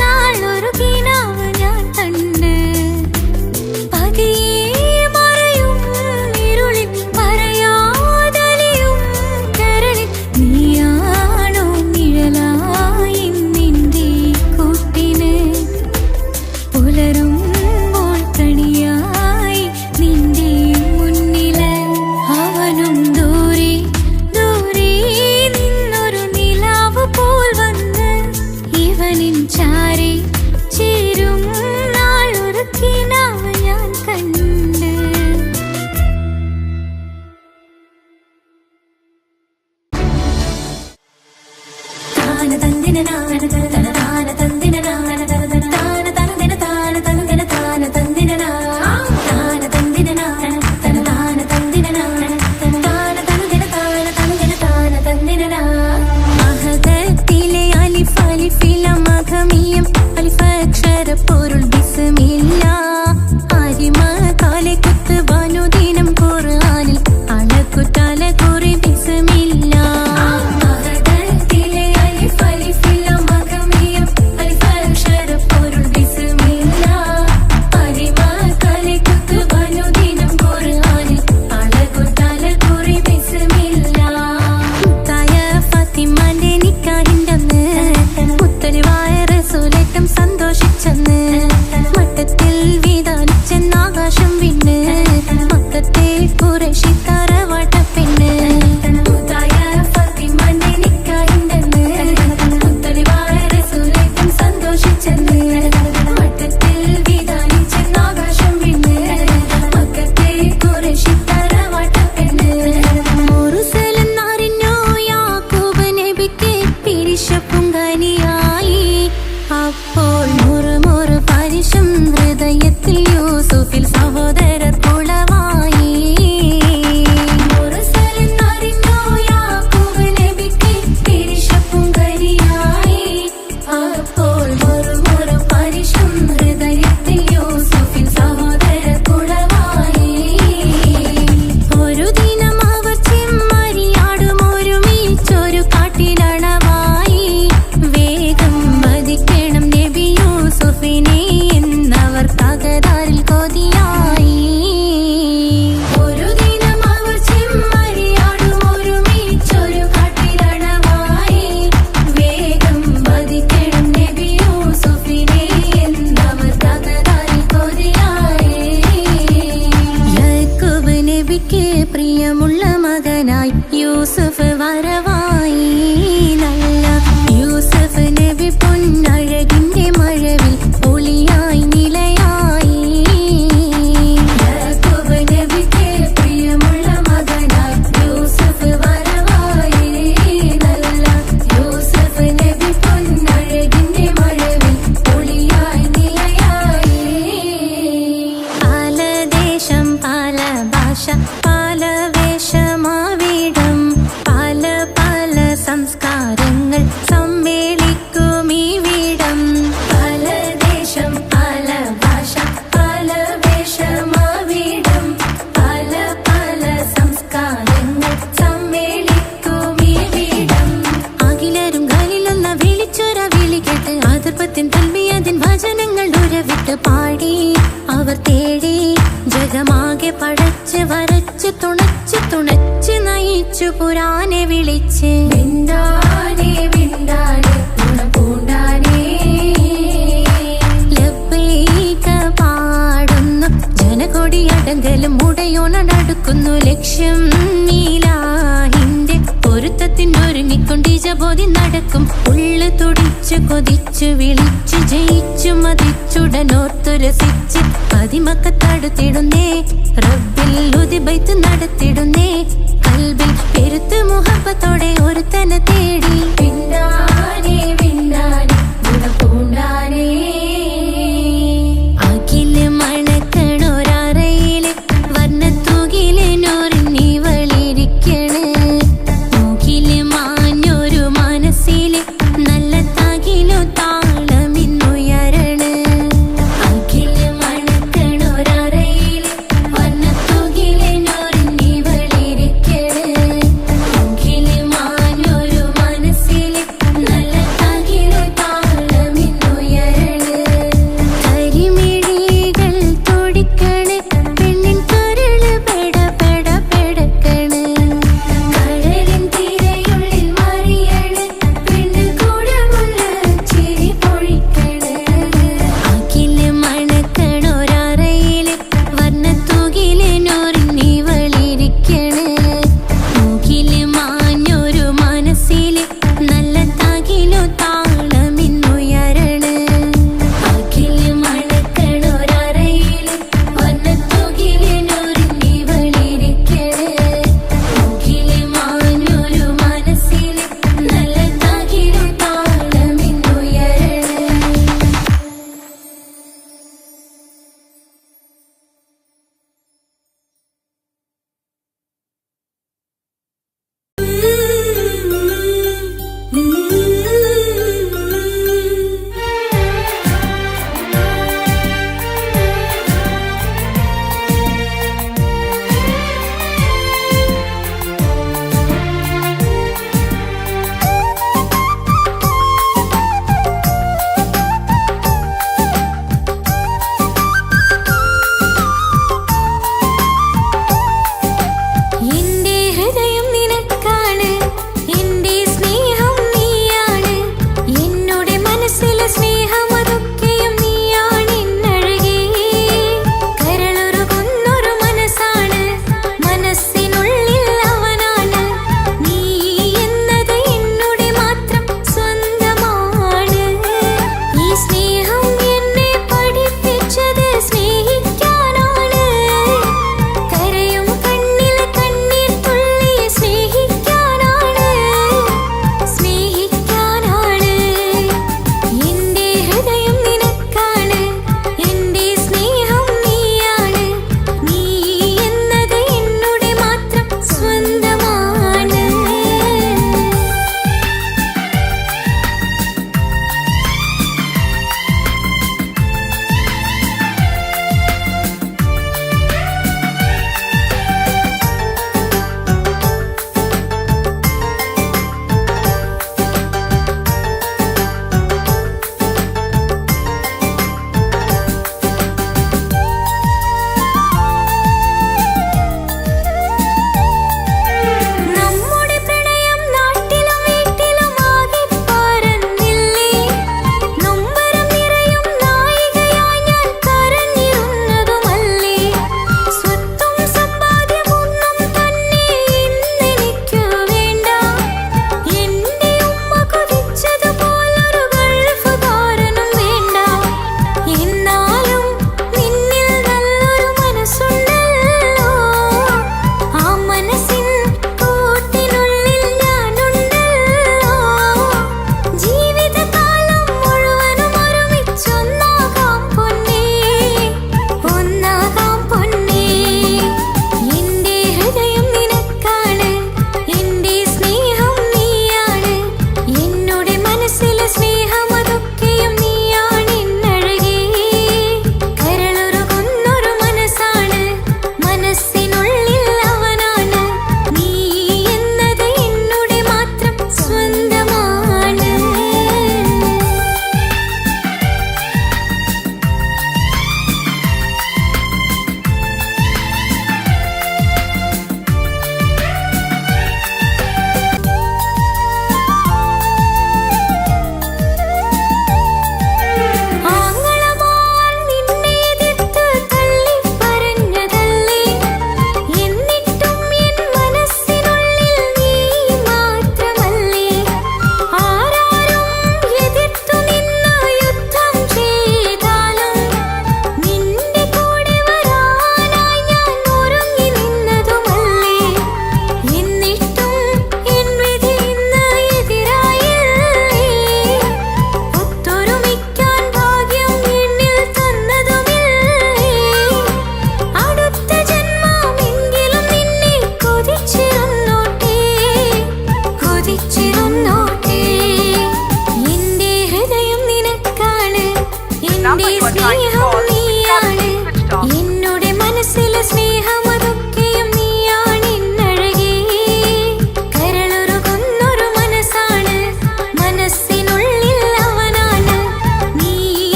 നാളൊരു കിനാവ് ഞാൻ കണ്ട്. പതിയെ മറയും ഇരുളിൽ പറയാതലിയും കരളിൽ നീയാണോ നിഴലായി നിന്റെ കൂട്ടിന്, പുലരുമ്പോൾ കണിയായി നിന്റെ മുന്നില്. അവനും ദൂരെ ദൂരെ നിന്നൊരു നിലാവ് പോൽ വന്ന് ഇവനിൻ ചാരെ ചേരും നാളൊരു കിനാവ് ഞാൻ കണ്ട്. താന തന്ദിന നാന തന താന തന്ദിന നാന തന താന തന്ദിന താന തന്ദിന താന തന്ദിന താന തന്ദിന നാന തന താന തന്ദിന നാന തന താന തന്ദിന താന തന്ദിന താന തന്ദിന. അഹദത്തിലെ അലിഫ് അലിഫില മഖമിയം അലിഫ് അക്ഷര പൊരുൾ ബിസ്മില്ല. ആരിമ കാലെ കുത്ത് വനുദിനം ഖുർആനിൽ അളക്കുതല കുറി ബിസ്മില്ല. അഹദത്തിലെ അലിഫ് അലിഫില മഖമിയം അലിഫ് അക്ഷര പൊരുൾ ബിസ്മില്ല. ആരിമ കാലെ കുത്ത് വനുദിനം ഖുർആനിൽ അളക്കുതല കുറി ബിസ്മില്ല. മുത്തായ ഫാത്തിമാന്റെ നിക്കാഹിന്റെ അന്ന് മുത്തലിവായ റസൂലേറ്റം സന്തോഷിച്ചെന്ന് മട്ടത്തിൽ വീതാലിച്ചെന്ന് ആകാശം വിണ്ണ് മക്കത്തെ ഖുറൈശി തറവാട്ടപ്പെണ്ണ്. മുത്തായ ഫാത്തിമാന്റെ നിക്കാഹിന്റെ അന്ന് മുത്തലിവായ റസൂലേറ്റം സന്തോഷിച്ചെന്ന് മട്ടത്തിൽ വീതാലിച്ചെന്ന് ആകാശം വിണ്ണ് മക്കത്തെ ഖുറൈശി തറവാട്ടപ്പെണ്ണ്. മുറുസലെന്നറിഞ്ഞു യാക്കൂബ് നബിക്ക് പിരിശപ്പുങ്കനിയായി. അപ്പോൾ മുറുമുറു പരിശം ഹൃദയത്തിൽ യൂസുഫിൽ സഹോദരർ കുളവായി. മുറുസലെന്നറിഞ്ഞു യാക്കൂബ് നബിക്ക് പിരിശപ്പുങ്കനിയായി. അപ്പോൾ മുറുമുറു പരിശം ഹൃദയത്തിൽ യൂസുഫിൽ സഹോദരർ കുളവായി. ഒരു ദിനം അവർ ചെമ്മരിയാടും ഒരുമിച്ചൊരു കാട്ടിലണവായി. വേഗം വധിക്കണം നബി യൂസുഫിനെ എന്നവർ തകരാറിൽ കൊതിയായി. ഒരു ദിനം അവർ ചെമ്മരിയാടും ഒരുമിച്ചൊരു കാട്ടിലണവായി. വേഗം വധിക്കണം നബി യൂസുഫിനെ എന്നവർ തകരാറിൽ കൊതിയായി. യാക്കൂബ് നബിക്ക് പ്രിയമുള്ള മകനായി യൂസുഫ് വരവായി. നല്ല യൂസുഫ് നബി പൊന്നഴകിന്റെ മഴവിൽ ഒളിയായി നിലയായി. യാക്കൂബ് നബിക്ക് പ്രിയമുള്ള മകനായി യൂസുഫ് വരവായി. നല്ല യൂസുഫ് നബി പൊന്നഴകിന്റെ മഴവിൽ ഒളിയായി നിലയായി. പല ദേശം പല ഭാഷ പല വേഷമാവിടം പല പല സംസ്കാരങ്ങൾ സമ്മേളിക്കും ഇവിടം. പല ദേശം പല ഭാഷ പല വേഷമാവിടം പല പല സംസ്കാരങ്ങൾ സമ്മേളിക്കും ഇവിടം. അഖിലരും ഖലീലൊന്ന വിളിച്ചൊര വിളി കേട്ട് അതിർപ്പത്തിൻ തൽബിയത്തിൻ വചനങ്ങൾ ഉരവിട്ട് പാടി അവർ തേടി ജഗമാകെ പടച്ച് വരച്ച് തുണച്ച് തുണച്ച് നയിച്ചു പുരാനെ വിളിച്ച്. വിണ്ടാനെ വിണ്ടാനെ പൂണ്ടാനേ ലബ്ബൈക പാടുന്നു ജനകൊടിയടങ്കലും മുടയോണടുക്കുന്നു ലക്ഷ്യം നീലാഹിന്റെ പൊരുത്തത്തിനൊരുങ്ങിക്കൊണ്ട് നിജബോധി നടക്കും ഉള്ളു തുടിച്ചു കൊതിച്ചു വിളിച്ചു ജയിച്ചു മതിച്ചുടനോർത്തു രസിച്ച് പതിമക്കത്തടുത്തിടുന്നേ റബ്ബിൽ ഉദിബൈത്ത് നടത്തിടുന്നേ കൽബിൽ പെരുത്ത് മുഹബത്തോടെ ഒരുത്തനെ തേടി പിന്നാനെ പിന്നാനെ ഗുണപൂണ്ടാനേ അഖില് മണക്കണൊരറയില് വർണ്ണത്തൂകില് നോറിഞ്ഞി വളിരിക്കണ് മൂക്കില് മാഞ്ഞൊരു മനസ്സില് നല്ല തകിലു താളമിന്നുയരണ അഖില് മണക്കണൊരറയില് വർണ്ണത്തൂകില് നോറിഞ്ഞി വളിരിക്കണ് മൂക്കില് മാഞ്ഞൊരു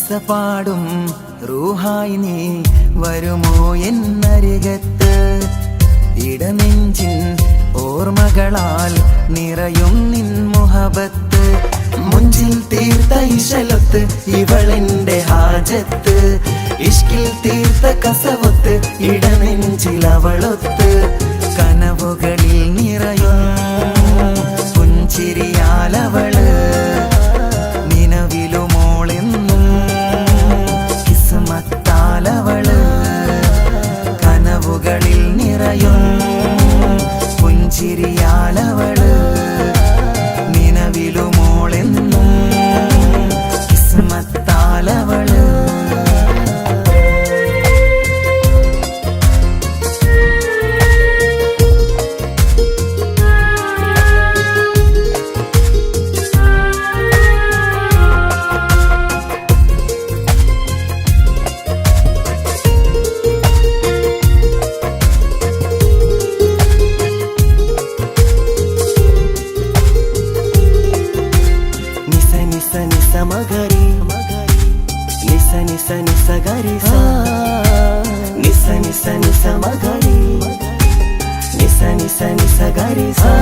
കിസ്സപാടും റൂഹായി നീ വരുമോ എന്നരികത്ത് ഇടനെഞ്ചിൻ ഓർമ്മകളാൽ നിറയും നിൻ മുഹബത്ത് മുഞ്ചിൽ തീർത്ത ഇശലൊത്ത് ഇവളെന്റെ ഹാജത്ത് ഇഷ്കിൽ തീർത്ത കസവൊത്ത് ഇടനെഞ്ചിൽ അവളൊത്ത് കനവുകളിൽ നിറയും പുഞ്ചിരിയാലവള് നിലവിലുമോളെന്നും കിസ്മത്താലവള് കനവുകളിൽ നിറയും പുഞ്ചിരിയാലവള് നിലവിലുമോളെന്നും കിസ്മത്താലവള് മഗരി നിസ നിസ നിസ ഗരി സ നിസ നിസ നിസ മഗരി നിസ നിസ നിസ ഗരി സ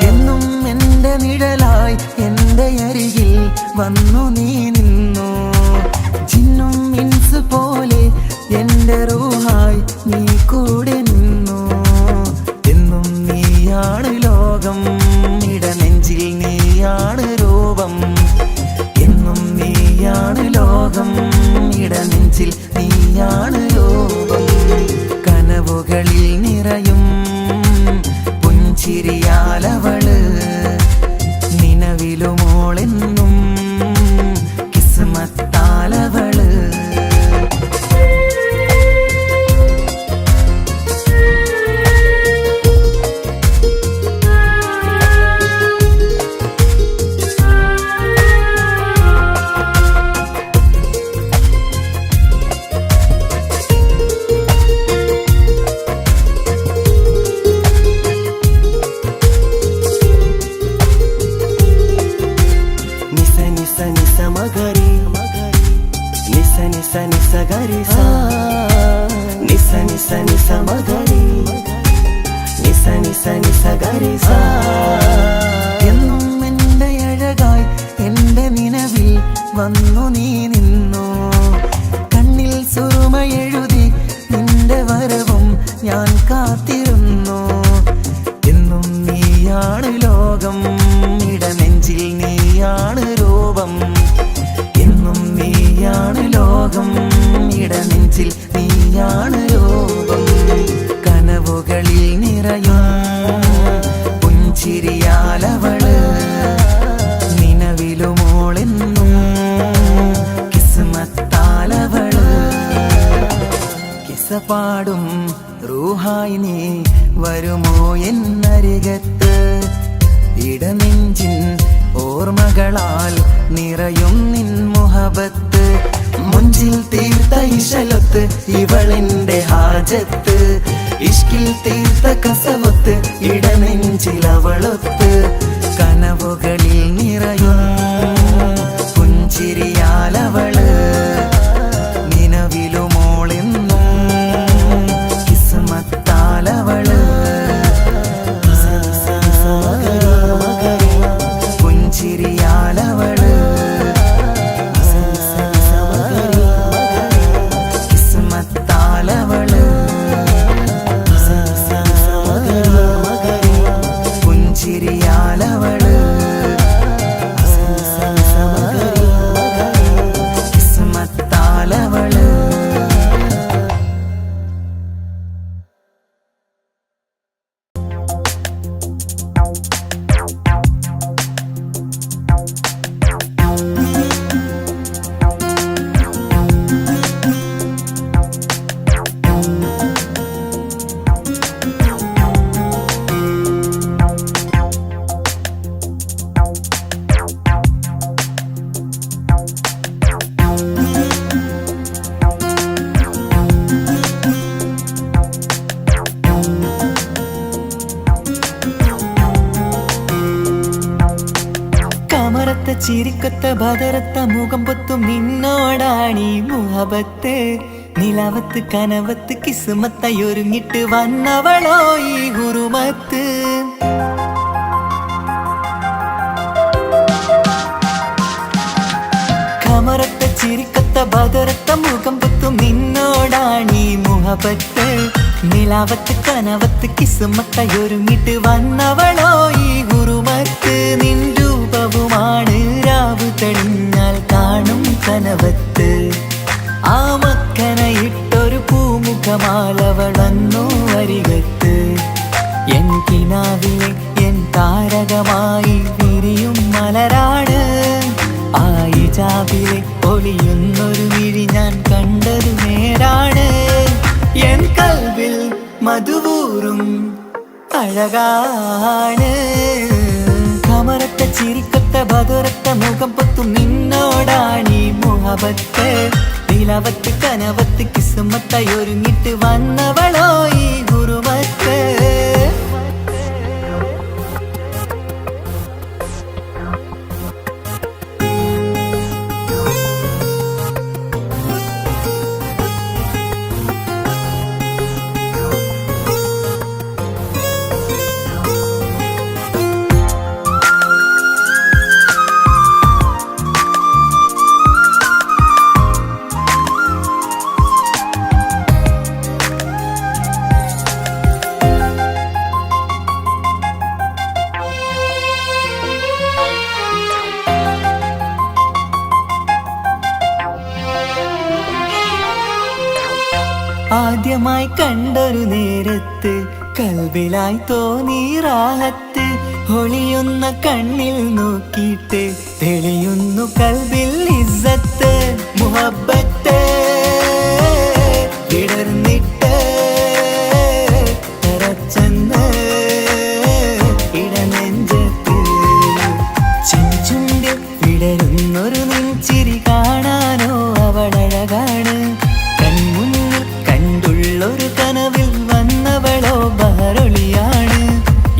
എന്നും എൻ്റെ നിഴലായി എൻ്റെ അരികിൽ വന്നു നീ നിന്നു ജിന്നും ഇൻസ് പോലെ എൻ്റെ റൂഹായി നീ കൂടെ നിന്നു എന്നും നീയാണ് ലോകം ഇടനെഞ്ചിൽ നീയാണ് രൂപം എന്നും നീയാണ് ലോകം ഇടനെഞ്ചിൽ നീയാണ് രൂപം കനവുകളിൽ നിറയും പുഞ്ചിരിയാലവള് നിലവിലുമോളെന്നും കിസ്മത്താലവള് മഗരി നിസ നിസ നിസ ഗരി സ നിസ നിസ നിസ മഗരി നിസ നിസ നിസ ഗരി സ എന്നും എൻ്റെ അഴകായി എൻ്റെ നിലവിൽ വന്നു നീ നിന്നു കണ്ണിൽ സുറുമ എഴുതി നിന്റെ വരവും ഞാൻ കാത്തിരുന്നു എന്നും നീയാണ് ലോകം ഇടനെഞ്ചിൽ നീയാണ് രൂപം എന്നും നീയാണ് ലോകം ഇടനെഞ്ചിൽ നീയാണ് രൂപം കനവുകളിൽ നിറയും പുഞ്ചിരിയാലവള് നിലവിലുമോളെന്നും കിസ്മത്താലവള് കിസ്സപാടും റൂഹായി നീ വരുമോ എന്നരികത്ത് ഇടനെഞ്ചിൻ ഓർമ്മകളാൽ നിറയും നിൻ മുഹബത്ത് മുഞ്ചിൽ തീർത്ത ഇശലൊത്ത് ഇവളെന്റെ ഹാജത്ത് ഇഷ്കിൽ തീർത്ത കസവൊത്ത് ഇടനെഞ്ചിൽ അവളൊത്ത് കനവുകളിൽ നിറയും പുഞ്ചിരിയാലവള് നിലവിലുമോളെന്നും കിസ്മത്താലവള് പുഞ്ചിരിയാലവള് കിസ്മത്താലവള് പുഞ്ചിരിയാലവള് ചിരിക്കൊത്ത ബദറത്ത മുഖം പൊത്തും നിന്നോടാണീ മുഹബത്ത് നിലവത്ത് കനവത്ത് കിസ്മത്തായി ഒരുങ്ങിട്ട് വന്നവളോ ഈ ഹുറുമത്ത് കമറത്ത ചിരിക്കത്ത ബദറത്ത മുഖം പൊത്തും നിന്നോടാണീ മുഹബത്ത് നിലാവത്ത് കനവത്ത് കിസ്മത്തായി ഒരുങ്ങിട്ട് വന്നവളോ ഈ ഹുറുമത്ത് നിൻ രൂപവുമാണ് രാവ് തെളിഞ്ഞാൽ കാണും കനവത്ത് ആ മക്കനയിട്ടൊരു പൂമുഖമാലവളന്നു അരികത്ത് എൻ കിനാവിലെ എൻ താരകമായി വിരിയും മലരാണ് ആ ഇജാബിലെ ഒളിയുന്നൊരു വിഴി ഞാൻ കണ്ടത് നേരാണ് എൻ കൽവിൽ മധുവൂറും അഴകാണ് കമറത്ത ചിരിക്കൊത്ത ബദറത്ത മുഖം പൊത്തും നിന്നോടാണീ മുഹബത്ത് നിലവത്ത് കനവത്ത് കിസ്മത്തായി ഒരുങ്ങിട്ട് വന്നവളോ ഈ ഹുറുമത്ത് ആദ്യമായി കണ്ടൊരു നേരത്ത് കൽവിലായി തോന്നി റാഹത്ത് ഒളിയുന്ന കണ്ണിൽ നോക്കിയിട്ട് തെളിയുന്നു കൽവിൽ ഇസ്സത്ത് മുഹബ്ബത്ത് വിടർന്നിട്ട് തറച്ചെന്ന് ഇടനെഞ്ചത്ത് ചെഞ്ചുണ്ടിൽ വിടരുന്നൊരു നെഞ്ചിരി കാണാനോ അവളഴകാണ് ഒരു കനവിൽ വന്നവളോ ബഹറൊളിയാണ്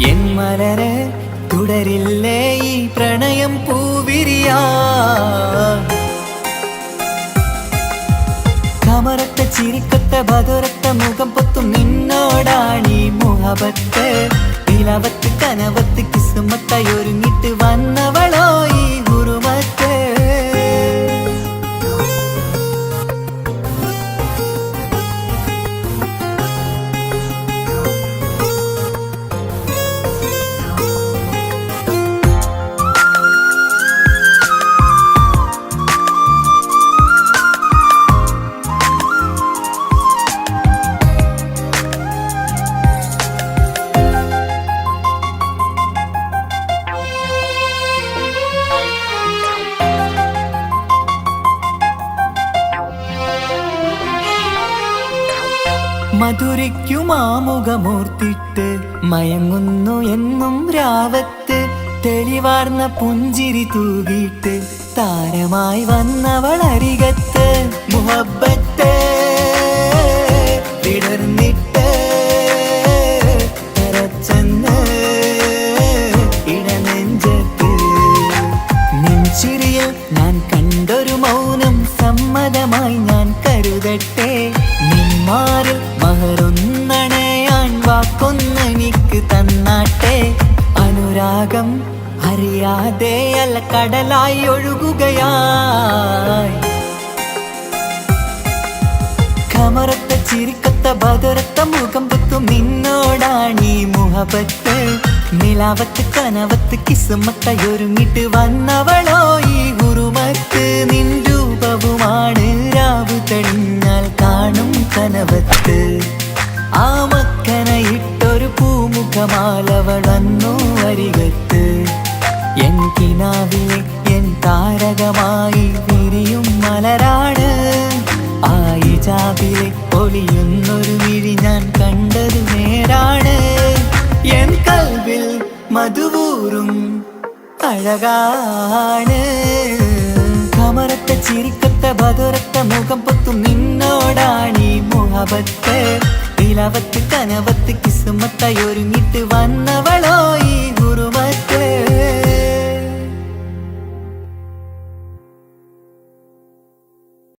എൻ മലരെ തുടരില്ലേ ഈ പ്രണയം പൂവിരിയാ കമറത്ത ചിരിക്കൊത്ത ബദറത്ത മുഖം പൊത്തും നിന്നോടാണീ മുഹബത്ത് നിലവത്ത് കനവത്ത് കിസ്മത്തായി ഒരുങ്ങിട്ട് വന്നവളോ ഈ ഹുറുമത്ത് മധുരിക്കുമാമുഖമൂർത്തിട്ട് മയങ്ങുന്നു എന്നും രാവത്ത് തെളിവാർന്ന പുഞ്ചിരി തൂകിയിട്ട് താരമായി വന്നവൾ അരികത്ത് മുഹബ്ബത്ത് വിടർന്നിട്ട് തറച്ചെന്ന് ഇടനെഞ്ചത്ത് നെഞ്ചിരിയിൽ ഞാൻ കണ്ടൊരു മൗനം സമ്മതമായി ഞാൻ കരുതട്ടെ നിന്മാറിൽ മഹറൊന്നണയാൻ വാക്കൊന്നെനിക്ക് തന്നാട്ടെ അനുരാഗം അറിയാതെ അല്ല കടലായി ഒഴുകുകയായി കമറത്ത ചിരിക്കത്ത ബദറത്ത മുഖം പൊത്തും നിന്നോടാണീ മുഹബത്ത് നിലാവത്ത് കനവത്ത് കിസ്മത്തായി ഒരുങ്ങിട്ട് വന്നവളോ ഈ ഹുറുമത്ത് നിൻ രൂപവുമാണ് രാവ് തെളിഞ്ഞാൽ കാണും കനവത്ത് ആ മക്കനയിട്ടൊരു പൂമുഖമാലവളന്നു അരികത്ത് എൻ കിനാവിലെ എൻ താരകമായി വിരിയും മലരാണ് ആ ഇജാബിലെ ഒളിയുന്നൊരു വിഴി ഞാൻ കണ്ടത് നേരാണ് എൻ കൽവിൽ മധുവൂറും അഴകാണ് കമറത്ത ചിരിക്കത്ത ബദറത്ത മുഖം പൊത്തും നിന്നോടാണീ മുഹബത്ത് നിലവത്ത് കനവത്ത് കിസ്മത്തായി ഒരുങ്ങിട്ട് വന്നവളോ